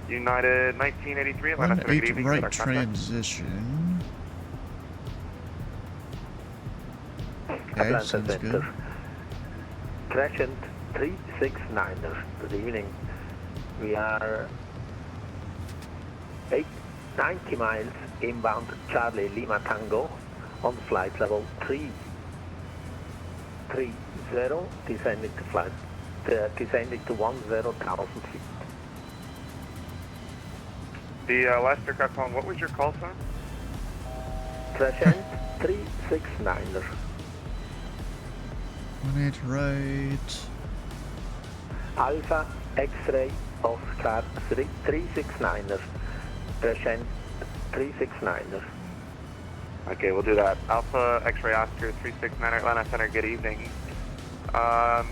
United 1983, Atlanta Center, good 1-8 evening. right transition. Okay, sounds good. Crescent 369, good evening. We are 90 miles inbound Charlie Lima Tango on flight level 330, descending to flight, descending to 10,000 feet. The last aircraft on, what was your call sign? Crescent 369. 1-8 right. Alpha X-ray Oscar 369. Crescent 369. Okay, we'll do that. Alpha X-ray Oscar 369 Atlanta Center, good evening.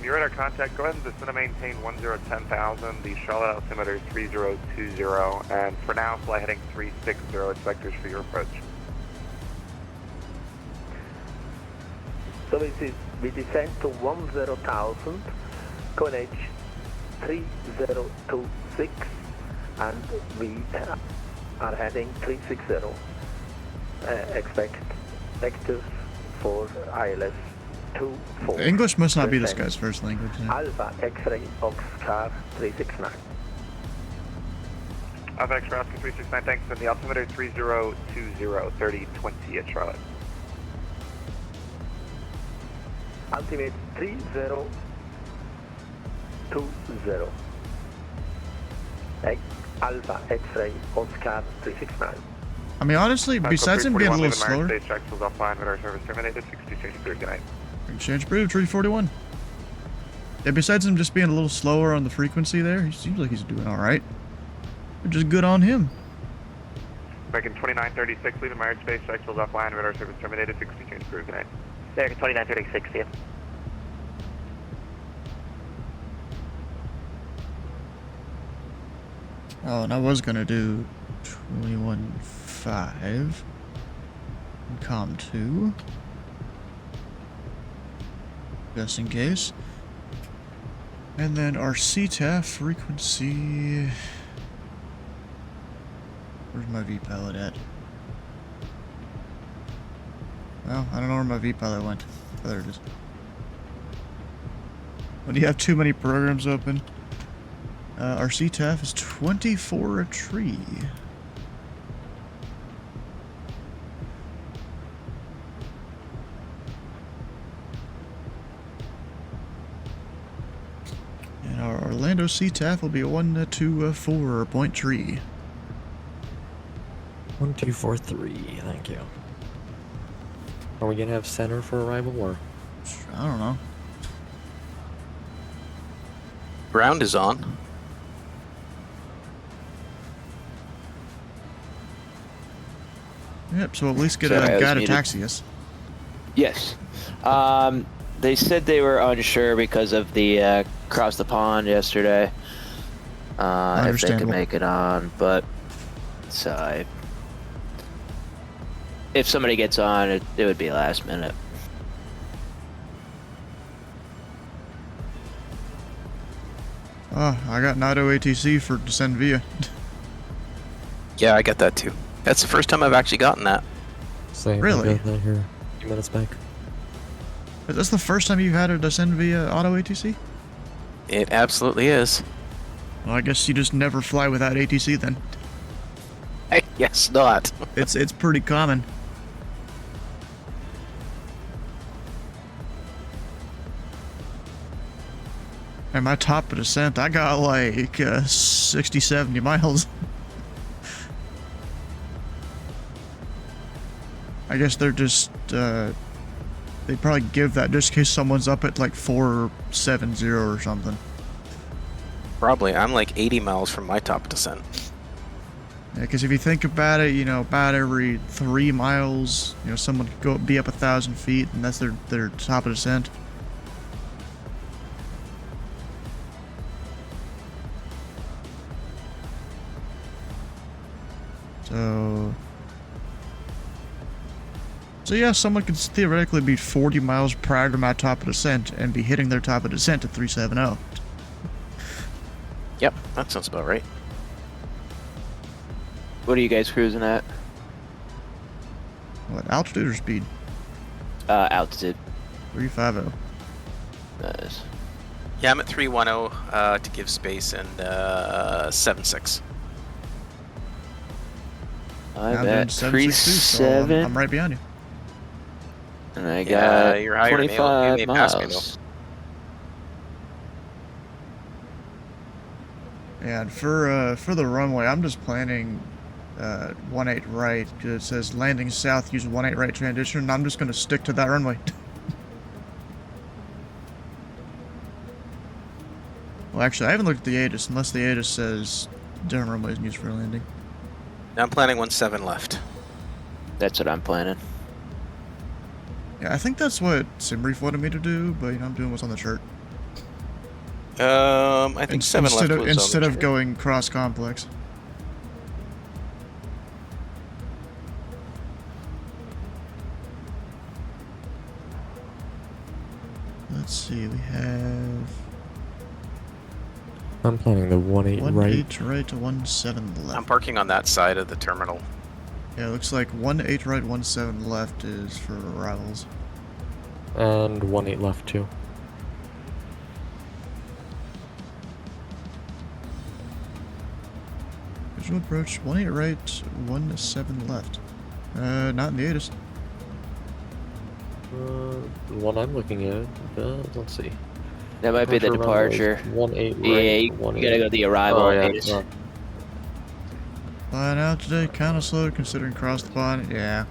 Your radar contact, go ahead and descend and maintain 10,000. The Charlotte altimeter is 3020, and for now, fly heading 360 expectors for your approach. So we descend to 10,000, coordinate 3026, and we are heading 360. Expect vectors for ILS 24. English must not be this guy's first language. Yeah. Alpha X-ray Oscar 369. Alpha X-ray Oscar 369, thanks. And the altimeter 3020, 3020 at Charlotte. Ultimate 3020. Alpha X-ray Oscar 369. I mean, honestly, besides him being a little slower... Stage checks was offline, radar service terminated, 60 change approved, good night. Exchange approved, 341. Yeah, besides him just being a little slower on the frequency there, he seems like he's doing alright. Just good on him. American 2936, leaving my airspace, checks was offline, radar service terminated, 60 change approved, good night. American 2936, yeah. Oh, and I was gonna do 21.5 COM 2 just in case. And then our CTAF frequency. Where's my V-pilot at? Well, I don't know where my V-pilot went. Oh, there it is. When you have too many programs open, our CTAF is 24 a tree. And our Orlando CTAF will be a 124 point tree. 1243, thank you. Are we gonna have center for arrival or? I don't know. Ground is on. Yep, so at least get Sorry, I a was guy to muted. taxi us. Yes. They said they were unsure because of the across the pond yesterday. If they could Understandable. make it on, but so if somebody gets on, it would be last minute. Oh, I got Nato ATC for descend via. Yeah, I got that too. That's the first time I've actually gotten that. Same, Really? I got that here a few minutes back. That's the first time you've had a descend via auto ATC? It absolutely is. Well, I guess you just never fly without ATC then. I guess not. It's pretty common. And my top of descent, I got like 60, 70 miles. I guess they're just, they probably give that just in case someone's up at like 470 or something. Probably. I'm like 80 miles from my top descent. Yeah, because if you think about it, you know, about every 3 miles, you know, someone could be up 1,000 feet, and that's their top of descent. So yeah, someone could theoretically be 40 miles prior to my top of descent and be hitting their top of descent at 370. Yep, that sounds about right. What are you guys cruising at? What, altitude or speed? Altitude. 350. Nice. Yeah, I'm at 310 to give space and 76. I'm doing at 762, so 37. I'm right behind you. And I Yeah, got you're higher than me. You 25 may pass me, miles. Yeah, and for the runway, I'm just planning 18 right, because it says landing south, use 18 right transition, and I'm just going to stick to that runway. Well, actually, I haven't looked at the ATIS, unless the ATIS says different runways used for landing. Now I'm planning 17 left. That's what I'm planning. Yeah, I think that's what Simbrief wanted me to do, but you know, I'm doing what's on the chart. I think 7 left was Instead on of the going cross complex. Let's see, we have I'm planning the 18 right. 18 right to 17 left. I'm parking on that side of the terminal. Yeah, it looks like 18 right, 17 left is for arrivals. And 18 left too. Visual approach, 18 right, 17 left. Not in the ATIS. The one I'm looking at, let's see. That might be the departure. 18 right. Yeah, you gotta go to the arrival. Oh, yeah, ATIS. no. Flying out today, kind of slow considering cross the pond. Yeah.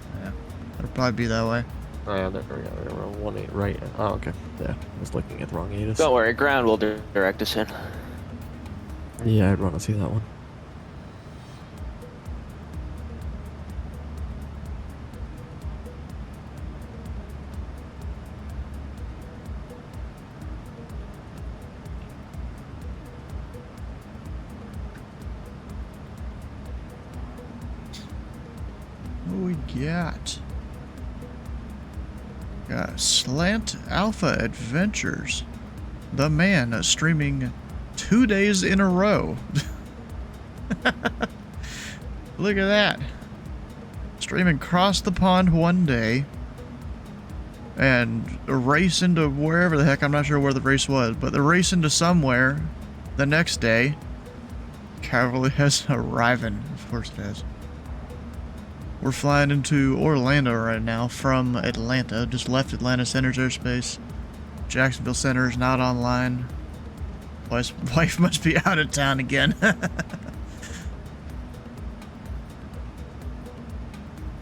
It'll probably be that way. Oh yeah, there we go. 18 right. Oh, okay. Yeah, I was looking at the wrong ATIS. Don't worry, ground will direct us in. Yeah, I'd want to see that one. What we got? Got Slant Alpha Adventures. The man streaming 2 days in a row. Look at that. Streaming across the pond one day. And a race into wherever the heck, I'm not sure where the race was, but the race into somewhere the next day. Cavalry has arriving. Of course it has. We're flying into Orlando right now from Atlanta. Just left Atlanta Center's airspace. Jacksonville Center is not online. Wife must be out of town again.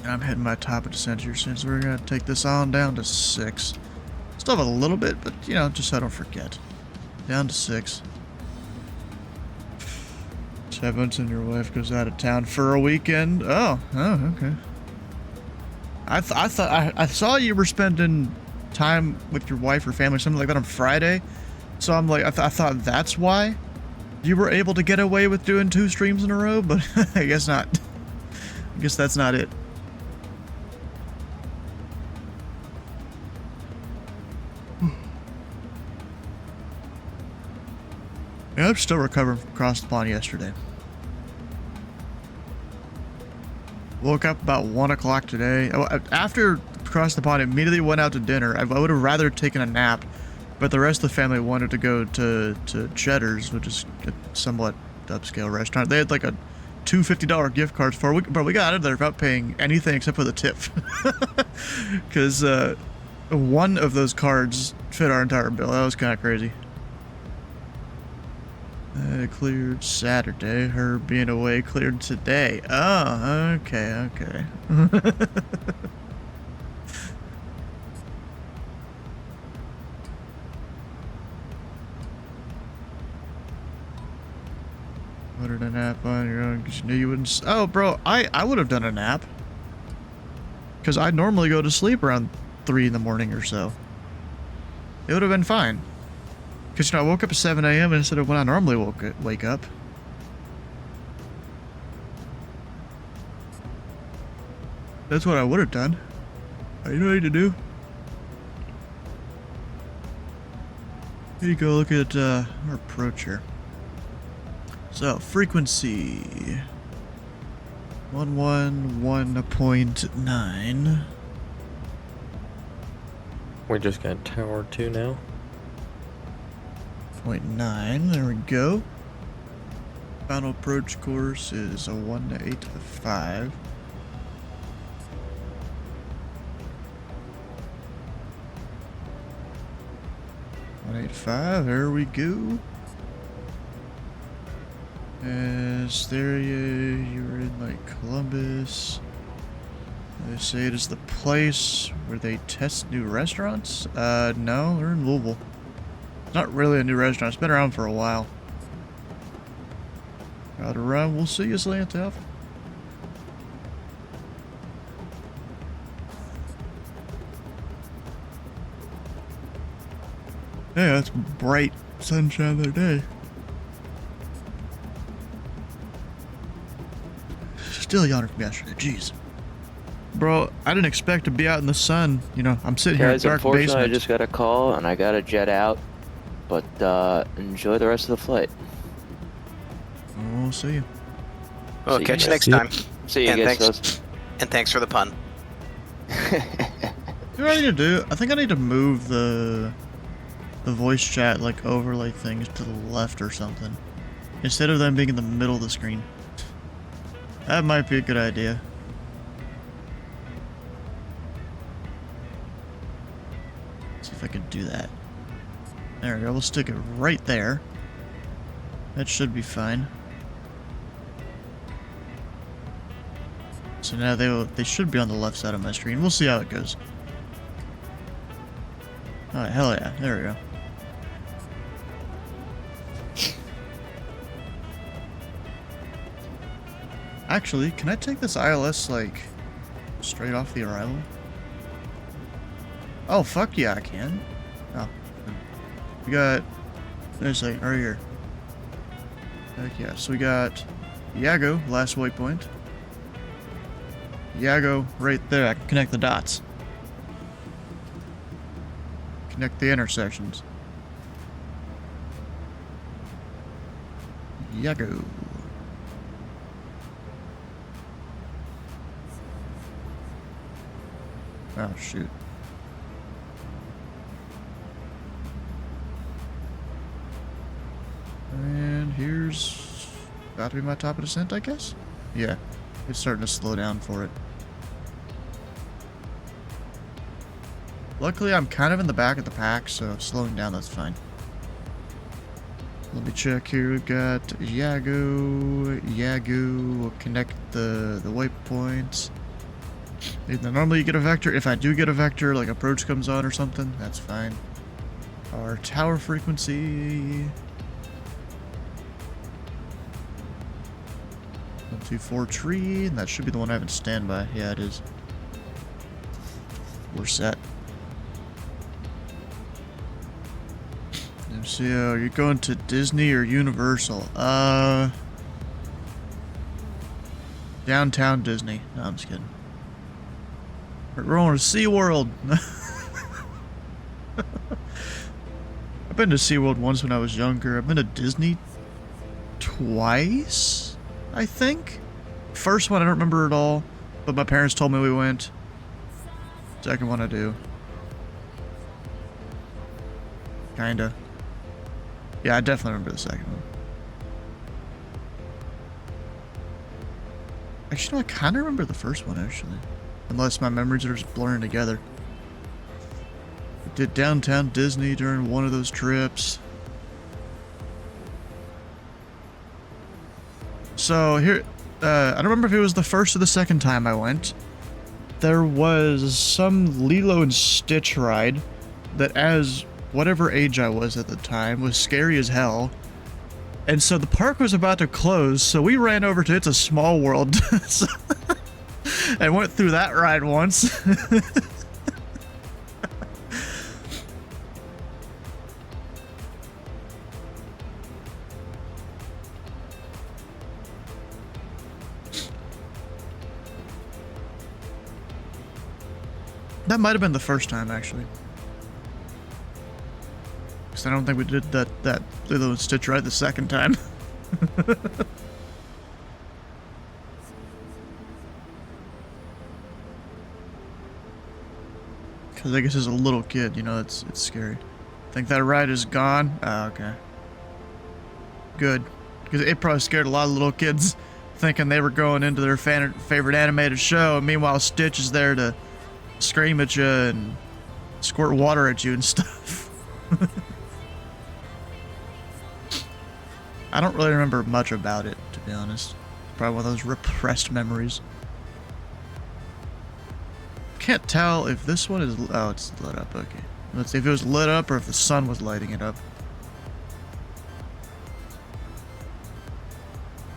And I'm hitting my top of descent here soon, so we're gonna take this on down to 6. Still have a little bit, but you know, just so I don't forget. Down to 6. Evans and your wife goes out of town for a weekend. Oh, okay. I thought I saw you were spending time with your wife or family, something like that on Friday. So I'm like, I thought that's why you were able to get away with doing 2 streams in a row, but I guess not. I guess that's not it. Yeah, I'm still recovering from across the pond yesterday. Woke up about 1 o'clock today. After across the pond, immediately went out to dinner. I would have rather taken a nap, but the rest of the family wanted to go to Cheddar's, which is a somewhat upscale restaurant. They had like a $2 $50 gift cards for it, but we got out of there without paying anything except for the tip. Because one of those cards fit our entire bill. That was kind of crazy. Cleared Saturday. Her being away cleared today. Oh, okay. Ordered a nap on your own because you knew you wouldn't. Oh, bro, I would have done a nap. Because I normally go to sleep around 3 in the morning or so. It would have been fine. Because, you know, I woke up at 7 a.m. instead of when I normally wake up. That's what I would have done. You know what I need to do? Here you go, look at our approach here. So, frequency 111.9. We just got Tower 2 now. 0.9, there we go. Final approach course is a 185. There we go. Asteria, you're in like Columbus. They say it is the place where they test new restaurants? No, they're in Louisville. It's not really a new restaurant. It's been around for a while. Gotta run. We'll see you, Slantoff. Yeah, it's bright sunshine of the day. Still yawning from yesterday. Jeez. Bro, I didn't expect to be out in the sun. You know, I'm sitting here in a dark unfortunately, basement. I just got a call and I gotta jet out. But enjoy the rest of the flight. We'll see you. Well, See you catch you guys. next time. See you and guys. thanks for the pun. You know what I need to do? I think I need to move the voice chat like overlay things to the left or something. Instead of them being in the middle of the screen. That might be a good idea. See if I can do that. There we go, we'll stick it right there. That should be fine. So now they should be on the left side of my screen. We'll see how it goes. Alright, hell yeah, there we go. Actually, can I take this ILS like straight off the arrival? Oh fuck yeah, I can. Oh. We got, there's a right here. Heck yeah, so we got Yago, last waypoint. Yago right there, I can connect the dots. Connect the intersections. Yago. Oh shoot. And here's about to be my top of descent, I guess? Yeah, it's starting to slow down for it. Luckily, I'm kind of in the back of the pack, so slowing down, that's fine. Let me check here. We've got Yago. We'll connect the waypoints. And then normally you get a vector. If I do get a vector, like approach comes on or something, that's fine. Our tower frequency... 124 tree, and that should be the one I have in standby. Yeah, it is. We're set. So, you're going to Disney or Universal? Downtown Disney. No, I'm just kidding. We're going to SeaWorld. I've been to SeaWorld once when I was younger. I've been to Disney twice, I think. First one I don't remember at all, but my parents told me we went. Second one I do. Kinda. Yeah, I definitely remember the second one. Actually, no, I kind of remember the first one, actually. Unless my memories are just blurring together. We did Downtown Disney during one of those trips. So, here... I don't remember if it was the first or the second time I went. There was some Lilo and Stitch ride that, as whatever age I was at the time, was scary as hell. And so the park was about to close, so we ran over to It's a Small World and went through that ride once. That might have been the first time, actually. Because I don't think we did that Lilo and Stitch ride the second time. Because I guess as a little kid, you know, it's scary. Think that ride is gone? Oh, okay. Good. Because it probably scared a lot of little kids thinking they were going into their favorite animated show, and meanwhile Stitch is there to scream at you and squirt water at you and stuff. I don't really remember much about it, to be honest. Probably one of those repressed memories. Can't tell if this one is... Oh, it's lit up, okay. Let's see if it was lit up or if the sun was lighting it up.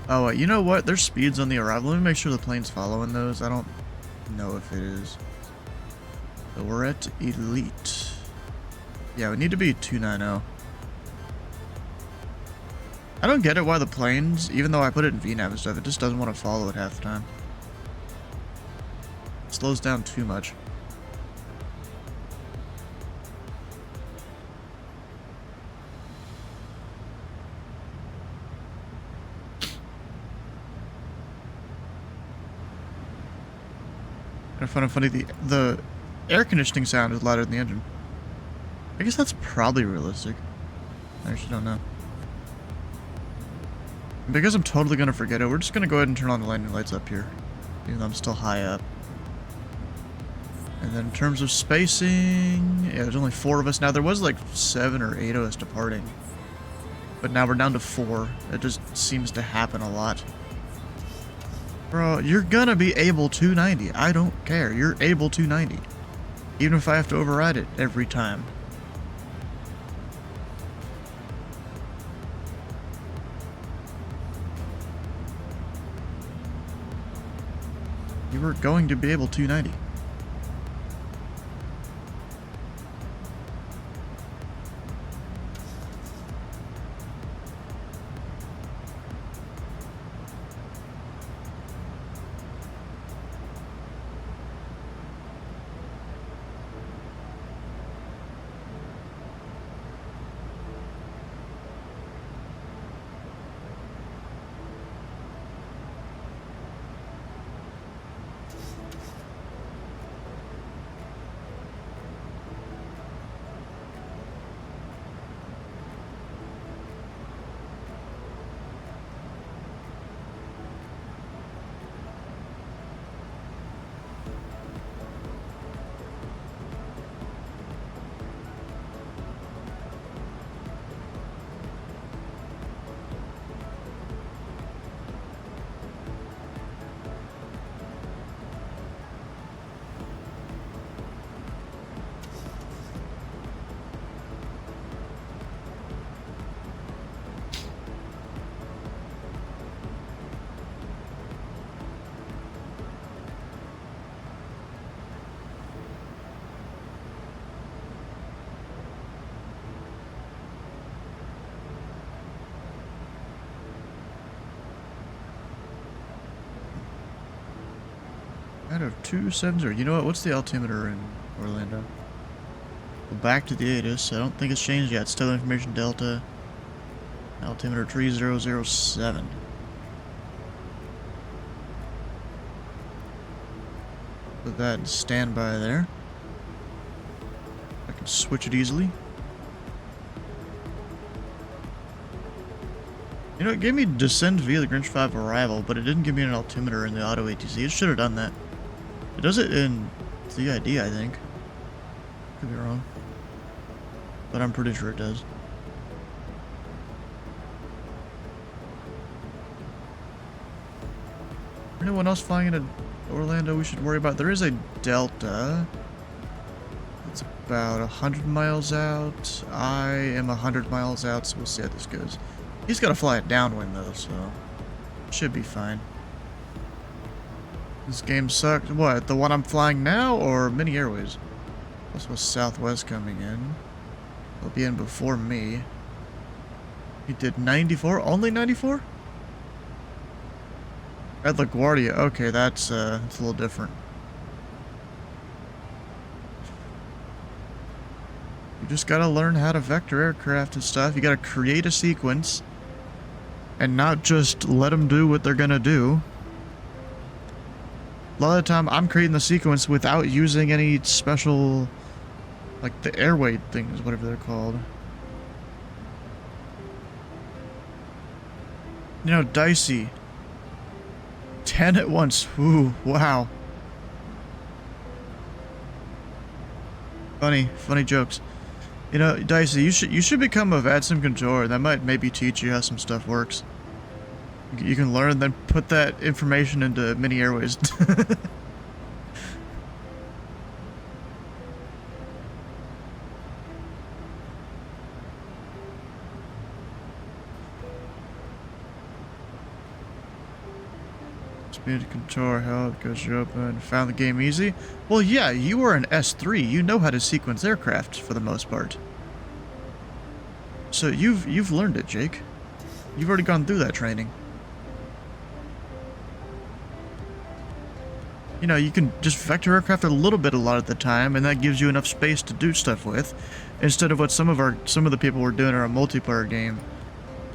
Oh, wait, you know what? There's speeds on the arrival. Let me make sure the plane's following those. I don't know if it is. So we're at Elite. Yeah, we need to be 290. I don't get it why the planes, even though I put it in VNAV and stuff, it just doesn't want to follow it half the time. It slows down too much. Kind of funny, the air conditioning sound is louder than the engine. I guess that's probably realistic. I actually don't know. Because I'm totally going to forget it, we're just going to go ahead and turn on the landing lights up here. Even though I'm still high up. And then in terms of spacing... Yeah, there's only 4 of us now. There was like 7 or 8 of us departing. But now we're down to 4. It just seems to happen a lot. Bro, you're gonna be able 290. I don't care. You're able 290. Even if I have to override it every time. You were going to be able 290. Orlando 270. You know what? What's the altimeter in Orlando? Go back to the ATIS. I don't think it's changed yet. Still information delta. Altimeter 3007. Put that in standby there. I can switch it easily. You know, it gave me descend via the Grinch 5 arrival, but it didn't give me an altimeter in the auto ATC. It should have done that. It does it in CID, I think. Could be wrong. But I'm pretty sure it does. Anyone else flying into Orlando we should worry about? There is a Delta. It's about 100 miles out. I am 100 miles out, so we'll see how this goes. He's got to fly it downwind, though, so should be fine. This game sucked. What, the one I'm flying now, or Mini Airways? Also Southwest coming in. They'll be in before me. He did 94? Only 94? At LaGuardia. Okay, that's a little different. You just gotta learn how to vector aircraft and stuff. You gotta create a sequence and not just let them do what they're gonna do. A lot of the time, I'm creating the sequence without using any special, like the airway things, whatever they're called. You know, dicey. 10 at once. Ooh, wow. Funny jokes. You know, Dicey, you should become a VADSIM controller. That might maybe teach you how some stuff works. You can learn, then put that information into Mini Airways. Speed control, how it goes you open. Found the game easy? Well, yeah, you were an S3. You know how to sequence aircraft for the most part. So you've learned it, Jake. You've already gone through that training. You know, you can just vector aircraft a little bit a lot of the time, and that gives you enough space to do stuff with, instead of what some of the people were doing in our multiplayer game.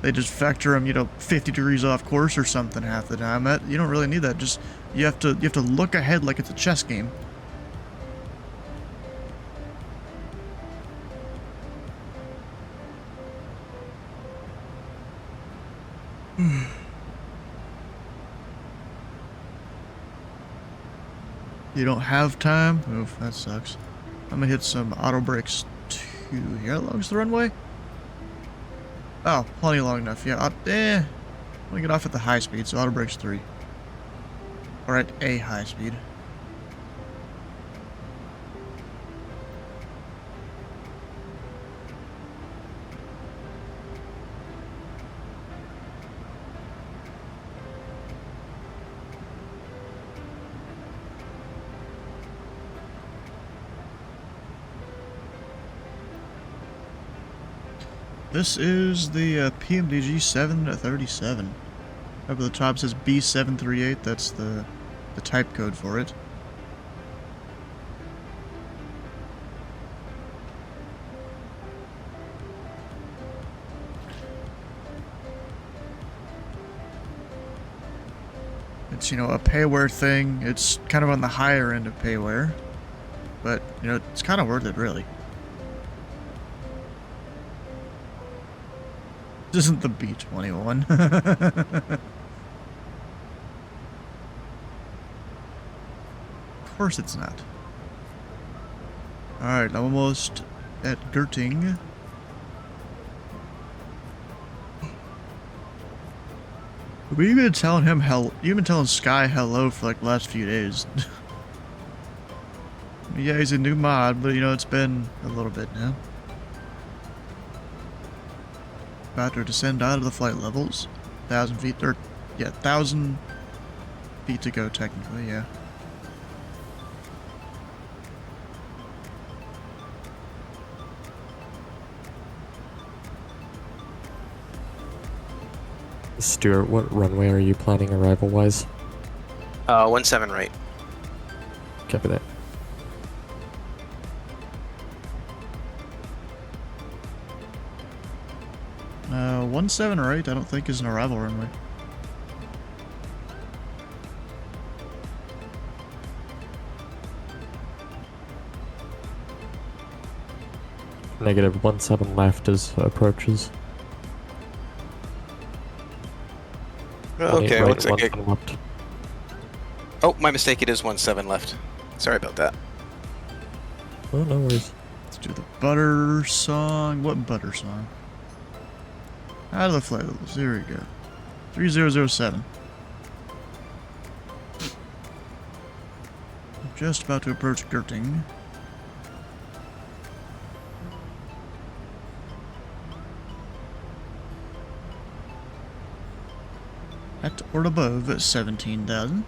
They just vector them, you know, 50 degrees off course or something half the time. You don't really need that. Just you have to look ahead like it's a chess game. You don't have time? Oof, that sucks. I'm gonna hit some auto brakes 2 here. How long's the runway? Oh, plenty long enough. Yeah, I'm gonna get off at the high speed, so auto brakes 3. Or at a high speed. This is the PMDG 737. Up at the top says B738. That's the type code for it. It's, you know, a payware thing. It's kind of on the higher end of payware, but, you know, it's kind of worth it, really. This isn't the B-21. Of course it's not. Alright, I'm almost at Gerting. You've been telling him you've been telling Sky hello for like the last few days. Yeah, he's a new mod, but you know, it's been a little bit now. About to descend out of the flight levels. 1,000 feet, or yeah, 1,000 feet to go technically, yeah. Stuart, what runway are you planning arrival-wise? 17 right. Copy that. Uh, 17 or 8, I don't think is an arrival runway. Negative 17 left as approaches. Okay, right, looks like 17 left. Oh, my mistake. It is 17 left. Sorry about that. Oh, no worries. Let's do the butter song. What butter song? Out of the flight levels. Here we go. 3007. Just about to approach Gerting. At or above 17,000.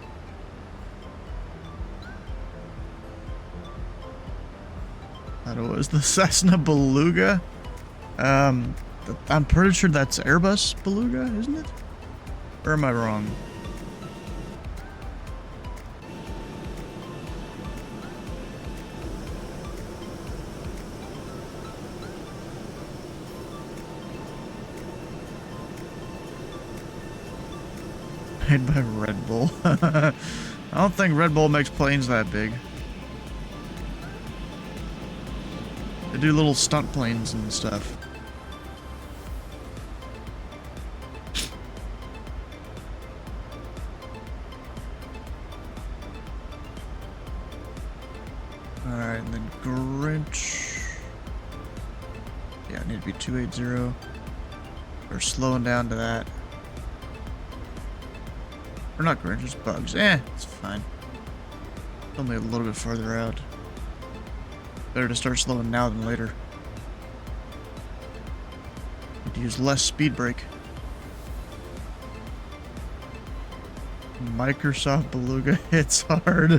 That was the Cessna Beluga. I'm pretty sure that's Airbus Beluga, isn't it? Or am I wrong? Made by Red Bull. I don't think Red Bull makes planes that big. They do little stunt planes and stuff. Alright, and then Grinch. Yeah, I need to be 280. We're slowing down to that. Or not Grinch, it's Bugs. It's fine. Only a little bit farther out. Better to start slowing now than later. Need to use less speed brake. Microsoft Beluga hits hard.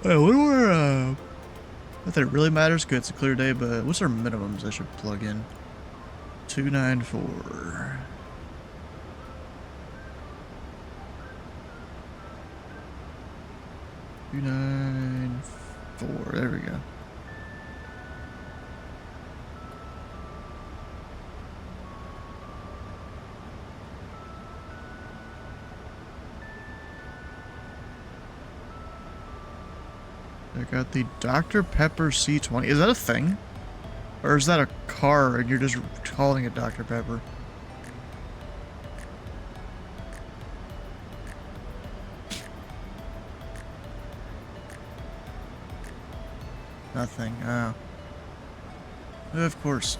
Wait, what were, not that it really matters because it's a clear day, but what's our minimums I should plug in? 294. There we go. I got the Dr. Pepper C20. Is that a thing? Or is that a car and you're just calling it Dr. Pepper? Nothing. Oh. Of course.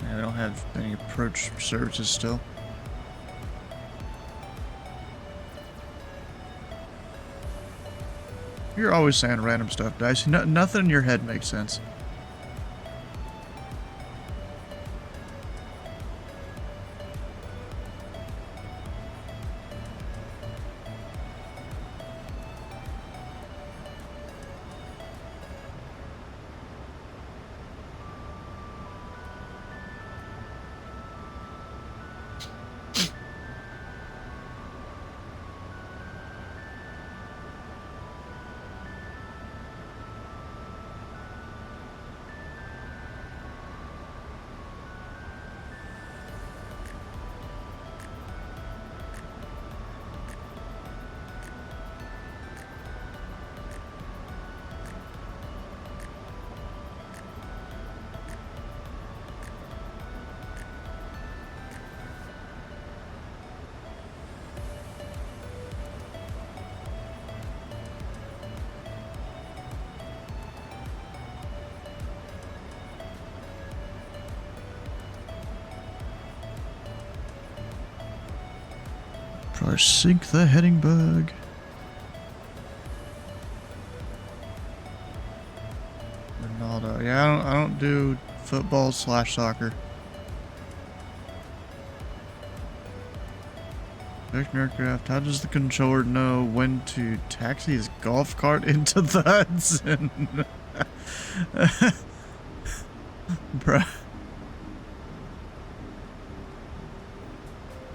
Yeah, we don't have any approach services still. You're always saying random stuff, Dice. Nothing in your head makes sense. Probably sink the heading bug. Ronaldo. Yeah, I don't do football / soccer. Action aircraft. How does the controller know when to taxi his golf cart into the Hudson? Bruh.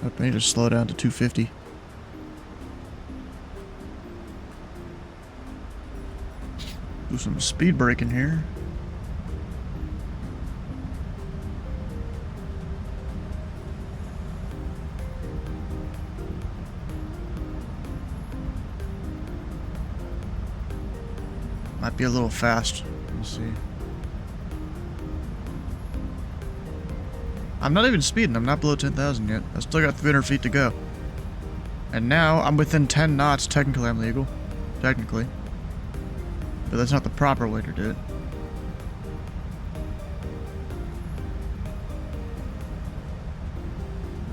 I need to slow down to 250. Do some speed braking here. Might be a little fast. Let's see. I'm not even speeding. I'm not below 10,000 yet. I still got 300 feet to go. And now I'm within 10 knots. Technically, I'm legal. Technically. But that's not the proper way to do it.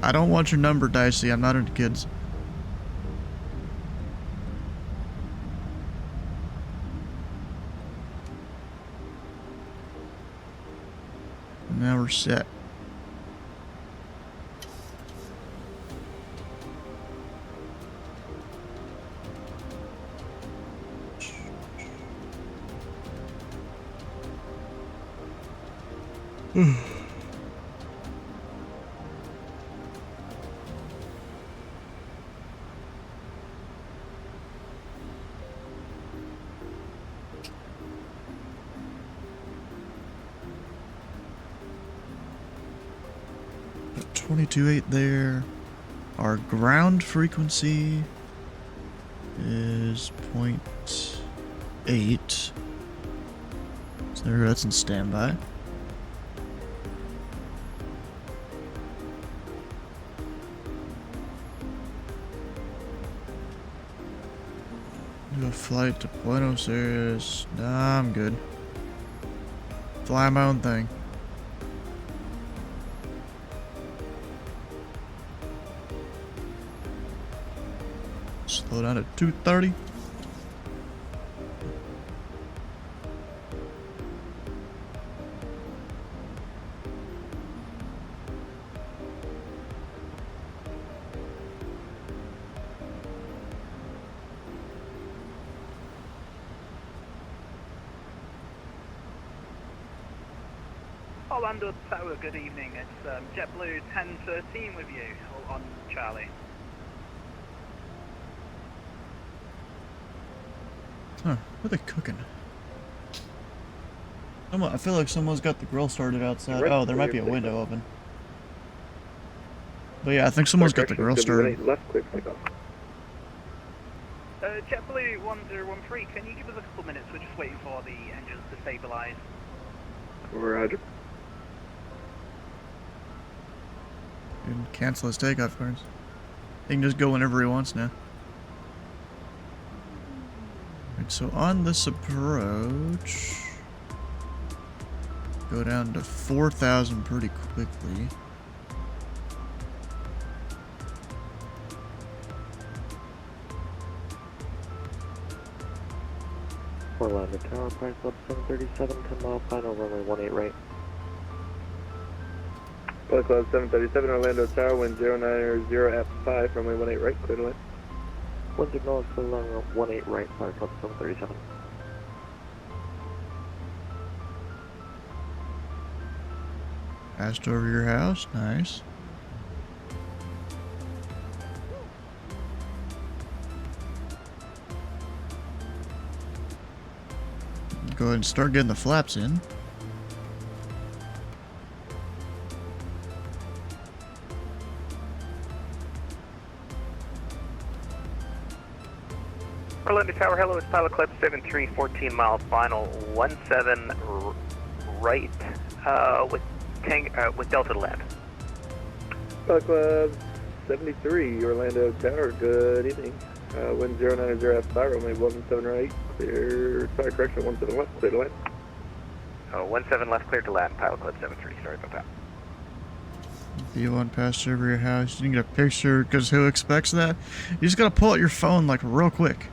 I don't want your number, Dicey. I'm not into kids. And now we're set. Got 22.8 there. Our ground frequency is 0.8. So that's in standby. Do a flight to Buenos Aires. Nah, I'm good. Fly my own thing. Slow down to 230. Orlando Tower, good evening. It's JetBlue 1013 with you on Charlie. Huh, what are they cooking? I feel like someone's got the grill started outside. Oh, there might be a window open. But yeah, I think someone's got the grill started. Left clear for takeoff. JetBlue 1013, can you give us a couple minutes? We're just waiting for the engines to stabilize. Roger. He can cancel his takeoff cards. He can just go whenever he wants now. Right, so on this approach, go down to 4,000 pretty quickly. Orlando Tower, Price Club 737, 10 mile final, runway 18 right. Flight Club 737, Orlando Tower, wind 090 at 5, runway 18 right, clear to land. Wind signal is clear runway 18 right, Flight Club 737. Passed over your house, nice. Go ahead and start getting the flaps in. Orlando Tower, hello, it's Pilot Club 73, 14 mile final, 17 right, with Delta to land. Pilot Club 73, Orlando Tower, good evening. Wind 090 at 5, runway 17 right, clear, sorry, correction, 17 left, clear to land. 17 left, clear to land, Pilot Club 73, sorry about that. B1 passed over your house. You didn't get a picture because who expects that? You just gotta pull out your phone like real quick.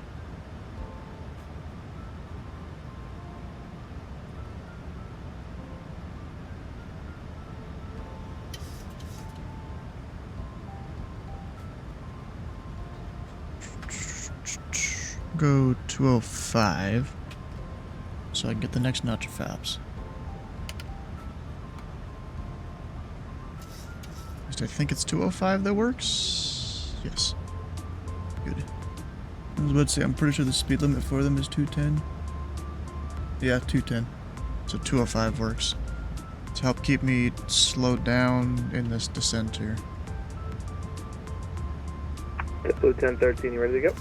Go 205. So I can get the next notch of faps. At least I think it's 205 that works. Yes. Good. I was about to say, I'm pretty sure the speed limit for them is 210. Yeah, 210. So 205 works. To help keep me slowed down in this descent here. JetBlue 1013, you ready to go?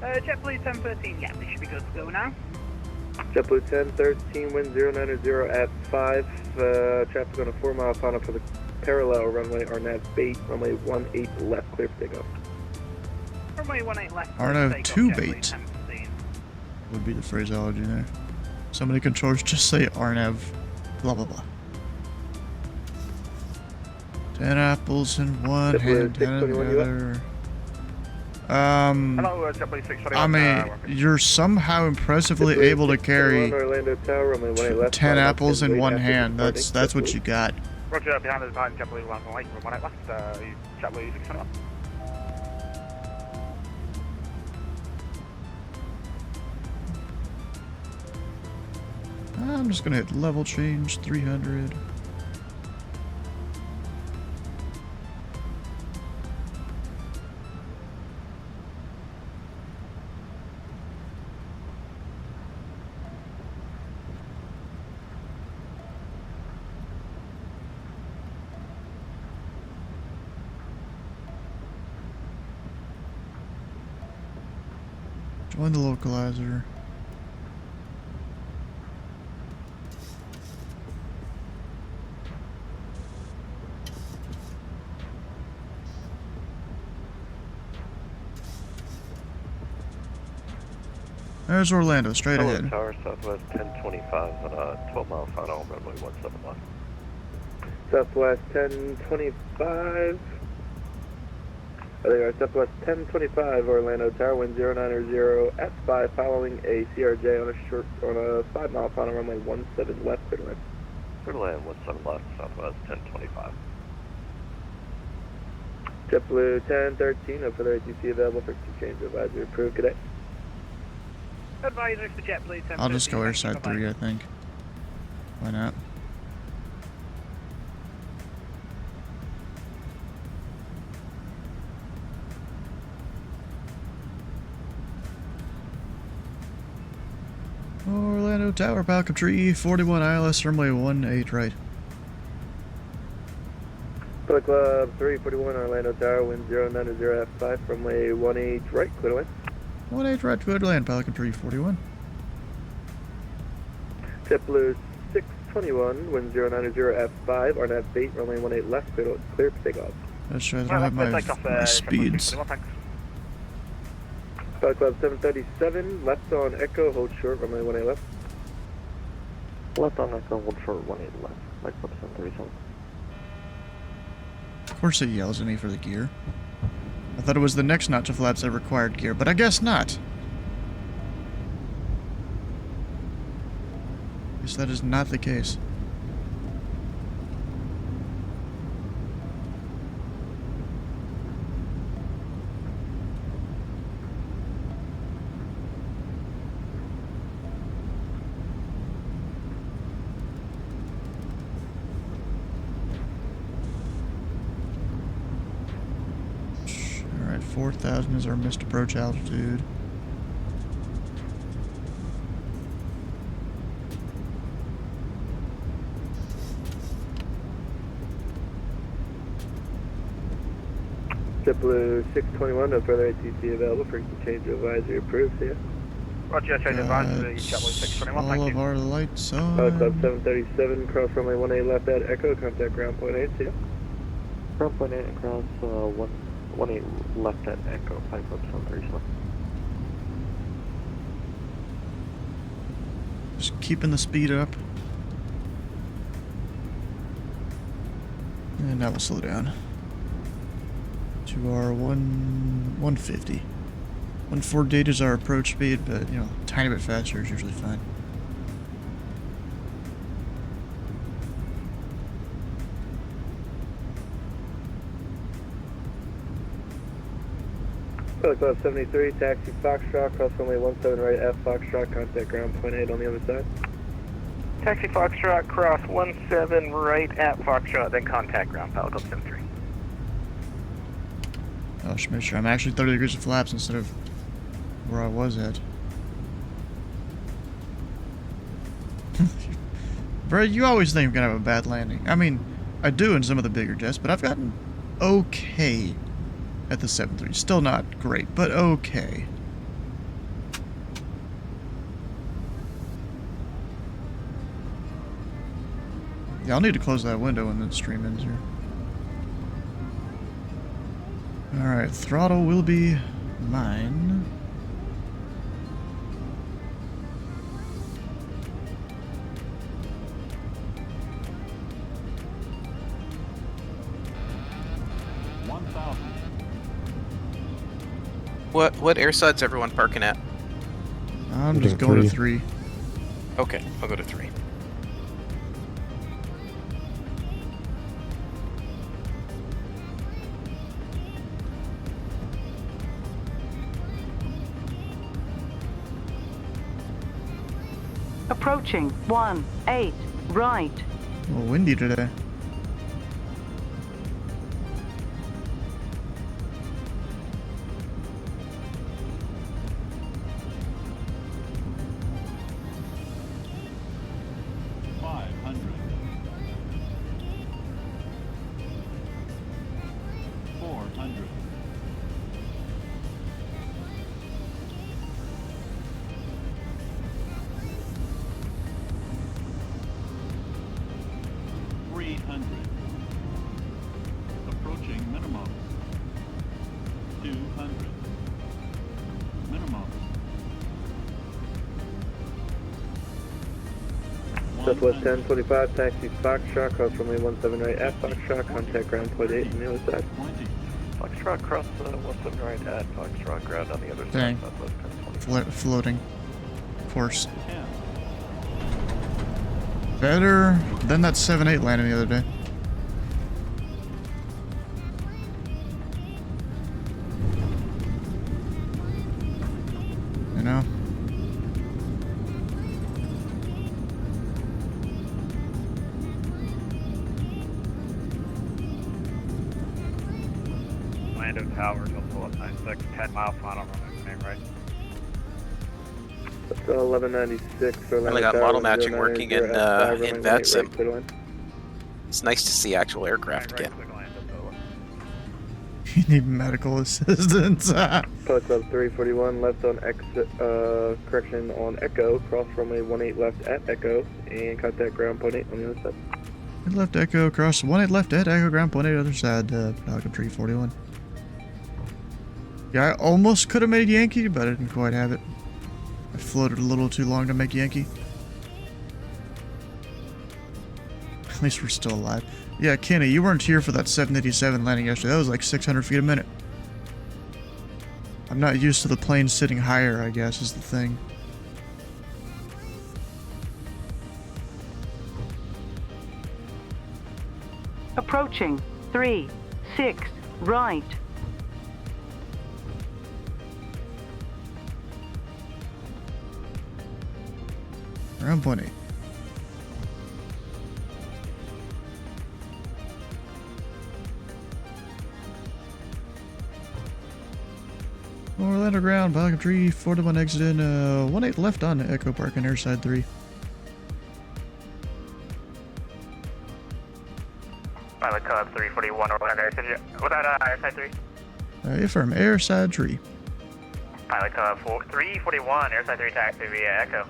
JetBlue 1013, yeah, we should be good to go now. JetBlue 1013, wind 090 at 5. Traffic on a 4 mile final for the parallel runway, RNAV bait, runway 18 left, clear for takeoff. Runway 18 left. RNAV 2 bait would be the phraseology there. So many controllers just say RNAV blah blah blah. 10 apples in one hand, 10 in the other. Hello, JetBlue 621. I mean, you're somehow impressively able to carry 10 apples in one hand. That's what you got. Roger, behind us, behind JetBlue 118, 18 left, JetBlue 621. I'm just gonna hit level change 300. Join the localizer. There's Orlando, straight ahead. Tower, Southwest 1025 on a 12 mile final, runway 171. Southwest 1025. There are Southwest 1025, Orlando Tower, wind 090 at 5, following a CRJ on a 5 mile final, runway 17 left, clear to land. Clear to land, 17 left, Southwest 1025. JetBlue 1013, no further ATC available for change advisory approved, good day. Advisory for JetBlue 1013. I'll just go airside 3, I think. Why not? Orlando Tower, Falcon Tree, 41 ILS, runway 18 right. Pilot Club 341, Orlando Tower, wind 090 at 5, runway 18 right, clear to land. 18 right, clear to land, Falcon Tree, 41. JetBlue 621, wind 090 at 5, RNAV bait, runway 18 left, clear for takeoff. That's right, I don't have my speeds. Pilot Club 737, left on Echo, hold short, runway 18 left. Left on Echo, hold short, 18 left, Flight Club 737. Of course it yells at me for the gear. I thought it was the next notch of flaps that required gear, but I guess not. Guess that is not the case. Alright, 4,000 is our missed approach altitude. JetBlue 621, no further ATC available, frequency change advisory approved, see ya. Roger, change advisory, JetBlue 621, thank you. All of our lights on. Pilot Club 737, cross runway 18 left at Echo, contact ground point 8, see ya. Ground point 8 and cross 18 left at Echo, Flight Club 737. Just keeping the speed up. And now we'll slow down. To our 150. 148 is our approach speed, but, you know, a tiny bit faster is usually fine. Pilot Club 73, taxi Foxtrot, cross runway 17 right at Foxtrot, contact ground point 8 on the other side. Taxi Foxtrot, cross 17 right at Foxtrot, then contact ground, Pilot Club 73. Oh, just make sure I'm actually 30 degrees of flaps instead of where I was at. Bro, you always think I'm gonna have a bad landing. I mean, I do in some of the bigger jets, but I've gotten okay at the 7.3. Still not great, but okay. Yeah, I'll need to close that window when the stream ends here. Alright, throttle will be mine. What airside's everyone parking at? I'm just going to 3. Okay, I'll go to 3. Approaching 18 right. A little windy today. Approaching minimum. 200. Minimum. Southwest 1025, taxi Foxtrot, cross runway 17 right at Foxtrot, contact ground point 8 on the other side. Foxtrot, cross 17 right at Foxtrot, ground on the other Dang. side. Southwest 1025. Floating. Of course. Better than that 7.8 landing the other day. You know? Lando Towers, I'll pull up 96, 10 mile final runway, name right. 1196 for Finally got model matching working in VATSIM. It's nice to see actual aircraft again. You need medical assistance. Pilot Club 341, left on exit, correction on Echo, cross runway 18 left at Echo, and contact ground point 8 on the other side. Left Echo, cross 18 left at Echo, ground point 8 other side, Falcon 341. Yeah, I almost could have made Yankee, but I didn't quite have it. I floated a little too long to make Yankee. At least we're still alive. Yeah, Kenny, you weren't here for that 787 landing yesterday. That was like 600 feet a minute. I'm not used to the plane sitting higher, I guess, is the thing. Approaching 36 right. Around point 8. Orlando ground, Falcon 341 exit in, 18 left on Echo Park and Airside 3. Pilot Club 341, Orlando Airside, was that Airside 3? Affirm, Airside 3. Pilot Club 341, Airside 3 taxi via Echo.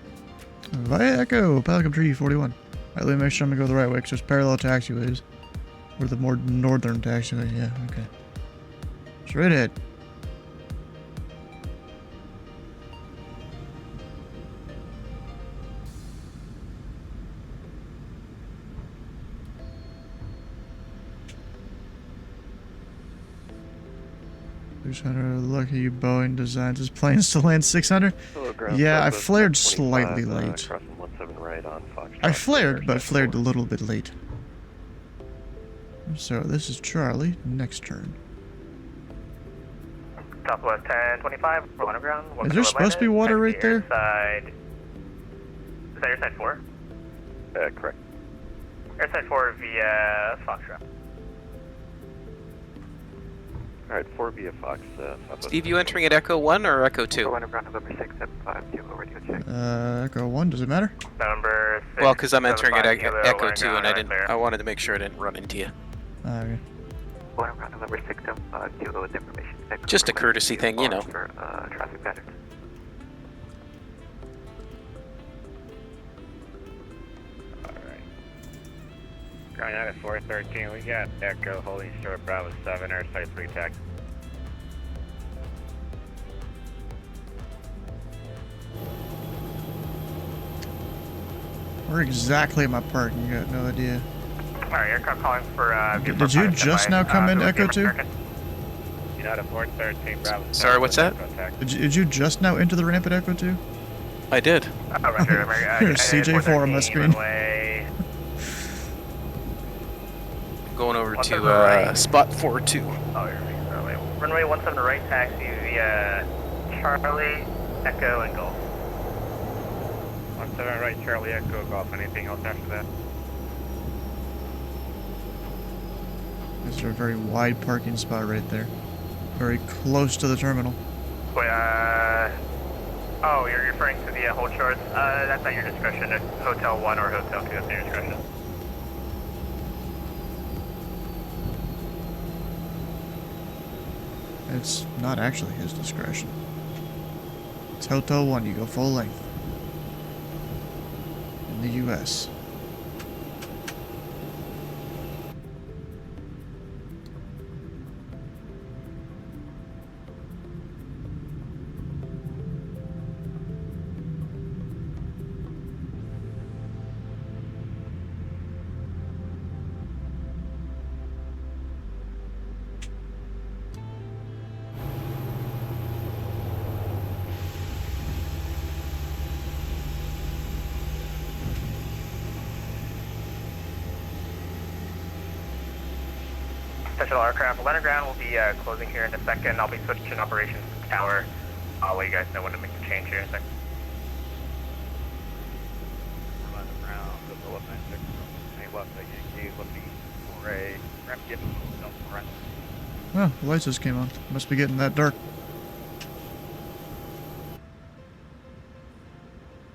Via Echo, Falcon 341. Alright, let me make sure I'm gonna go the right way, because there's parallel taxiways. Or the more northern taxiway, yeah, okay. Straight ahead. Lucky Boeing designs his planes to land 600. Yeah, I flared slightly late. I flared, but flared a little bit late. So this is Charlie. Next turn. Southwest 1025, we're underground. Is there supposed to be water right there? Airside. Is that Airside 4? Correct. Airside 4 via Foxtrot. Alright, 4 via Fox. Steve, you entering at Echo 1 or Echo 2? Underground November 675, radio check. Echo 1, does it matter? Number 6. Well, because I'm entering at Kilo, Echo 2 and underground, I wanted to make sure I didn't run into you. Okay. Underground November 675, Kilo with information. Echo Just a for courtesy thing, you know. For, traffic patterns. Ground out at 413, we got Echo holding short Bravo 7, Airside 3 tax. Where exactly am I parking? You got no idea. Alright, aircraft calling for. Did you just now come in Echo 2? You know, at 413, Bravo 7. Sorry, what's that? Did you just now enter the ramp at Echo 2? I did. Roger, There's CJ4 on my screen. Going over to spot 42. Oh, runway 17 right, taxi via Charlie, Echo, and Golf. 17 right, Charlie, Echo, Golf. Anything else after that? There's a very wide parking spot right there. Very close to the terminal. Wait, oh, you're referring to the hold shorts? That's at your discretion. It's Hotel 1 or Hotel 2, that's at your discretion. It's not actually his discretion. It's Hotel 1, you go full length. In the US. Special aircraft, underground will be closing here in a second. I'll be switching operations to the tower. I'll let you guys know when to make the change here in a second. Underground, Hotel 196, 8 left at Yankee, looking for a ramp given Hotel 4. Oh, the lights just came on. Must be getting that dark.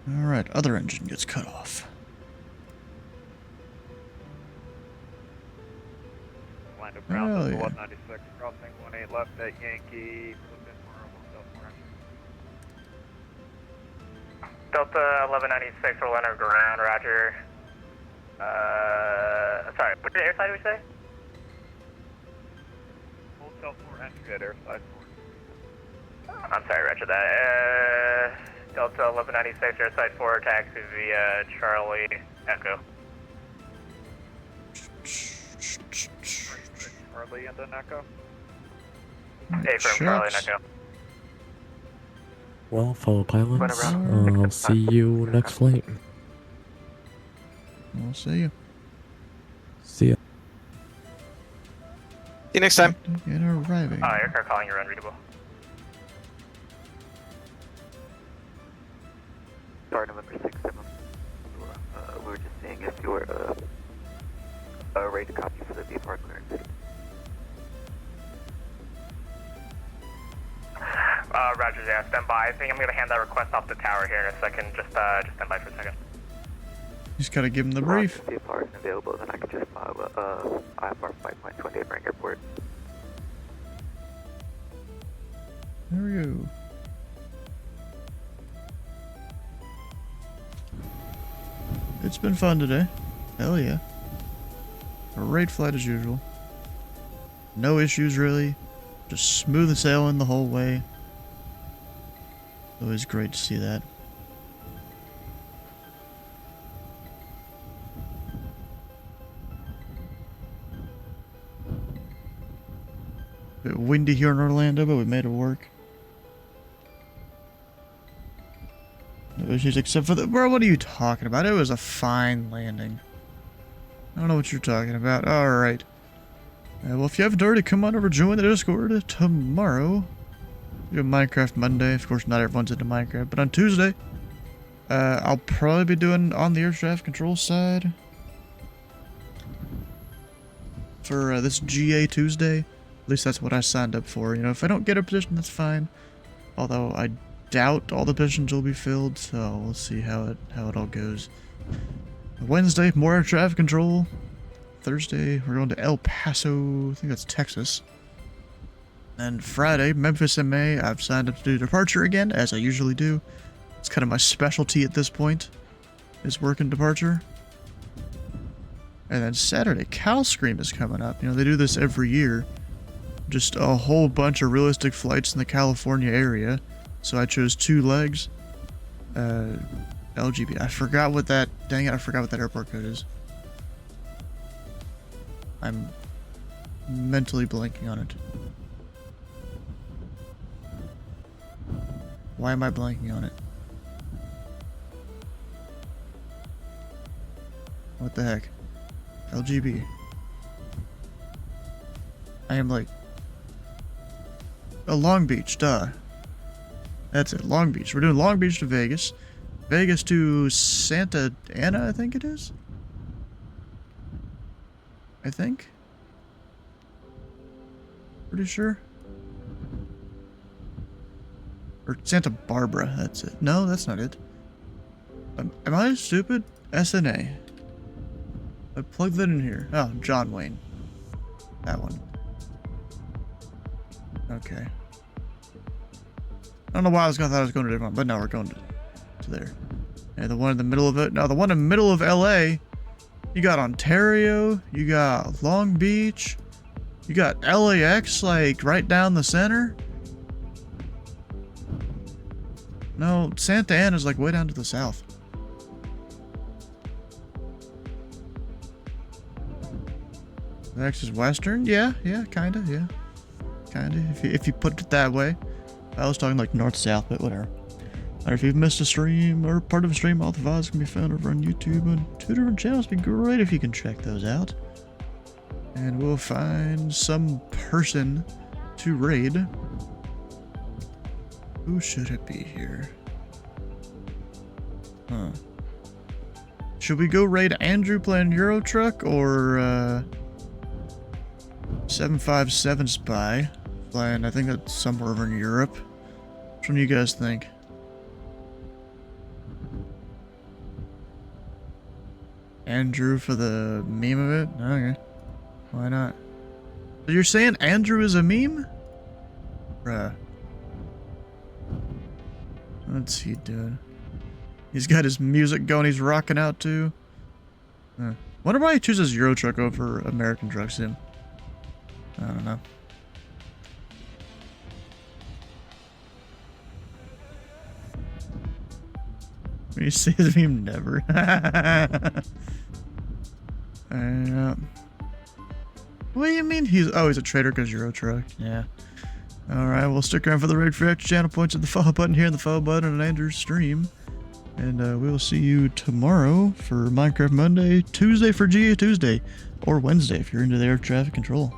Alright, other engine gets cut off. Ground, Oh, yeah. 196, crossing 18 left at Yankee, looking for Hotel 4. Delta 1196, we'll enter ground, roger. Sorry, what airside did we say? Hotel 4 entry at Airside 4. I'm sorry, roger that. Delta 1196, airside 4, taxi via Charlie, Echo. Charlie and then Echo. Hey, from Charlie and Echo. Well, fellow pilots, I'll see you next flight. We'll see you. See ya. See you next time. In arriving. Aircraft calling, you're unreadable. Sorry, November 6, 7. We were just seeing if you were ready to copy for the VFR clearance. Roger, yeah, stand by. I think I'm going to hand that request off the tower here in a second. Just stand by for a second. Just gotta give him the brief. If VFR isn't available, then I can just file IFR 5.28 Ring Airport. There we go. It's been fun today. Hell yeah. A great flight as usual. No issues really. Just smooth sailing the whole way. Always great to see that. A bit windy here in Orlando, but we made it work. No issues except for the... Bro, what are you talking about? It was a fine landing. I don't know what you're talking about. Alright. Well, if you haven't already, come on over, join the Discord tomorrow. do a Minecraft Monday. Of course, not everyone's into Minecraft, but on Tuesday, I'll probably be doing on the air traffic control side for this GA Tuesday. At least that's what I signed up for. You know, if I don't get a position, that's fine. Although I doubt all the positions will be filled, so we'll see how it all goes. Wednesday, more air traffic control. Thursday, we're going to El Paso. I think that's Texas. And Friday, Memphis, MA. I've signed up to do departure again, as I usually do. It's kind of my specialty at this point, is working departure. And then Saturday, Cal Scream is coming up. You know, they do this every year. Just a whole bunch of realistic flights in the California area. So I chose 2 legs. LGB. I forgot what that... Dang it, I forgot what that airport code is. I'm mentally blanking on it. Why am I blanking on it? What the heck? LGB. I am like... Long Beach, duh. That's it, Long Beach. We're doing Long Beach to Vegas. Vegas to Santa Ana, I think it is? I think? Pretty sure? Or Santa Barbara, that's it. No, that's not it. Am I stupid? SNA. I plugged that in here. Oh, John Wayne. That one. Okay. I don't know why I thought I was going to a different one, but no, we're going to there. Yeah, the one in the middle of it. No, the one in the middle of LA. You got Ontario. You got Long Beach. You got LAX, like, right down the center. No, Santa Ana's, like, way down to the south. LAX is western? Yeah, kinda, yeah. Kinda, if you put it that way. I was talking, like, north-south, but whatever. Or if you've missed a stream or part of a stream, all the VODs can be found over on YouTube on 2 different channels. It'd be great if you can check those out. And we'll find some person to raid. Who should it be here? Huh. Should we go raid Andrew playing Euro Truck or 757 Spy flying? I think that's somewhere over in Europe. Which one do you guys think? Andrew for the meme of it? Okay. Why not? So you're saying Andrew is a meme? Bruh. What's he doing? He's got his music going, he's rocking out too. Wonder why he chooses Euro Truck over American Truck Sim. I don't know. When you say his meme, never. What do you mean he's a traitor because Euro Truck? Yeah. Alright, we'll stick around for the raid for extra channel points at the follow button here and the follow button on Andrew's stream. And we will see you tomorrow for Minecraft Monday, Tuesday for GA Tuesday, or Wednesday if you're into the air traffic control.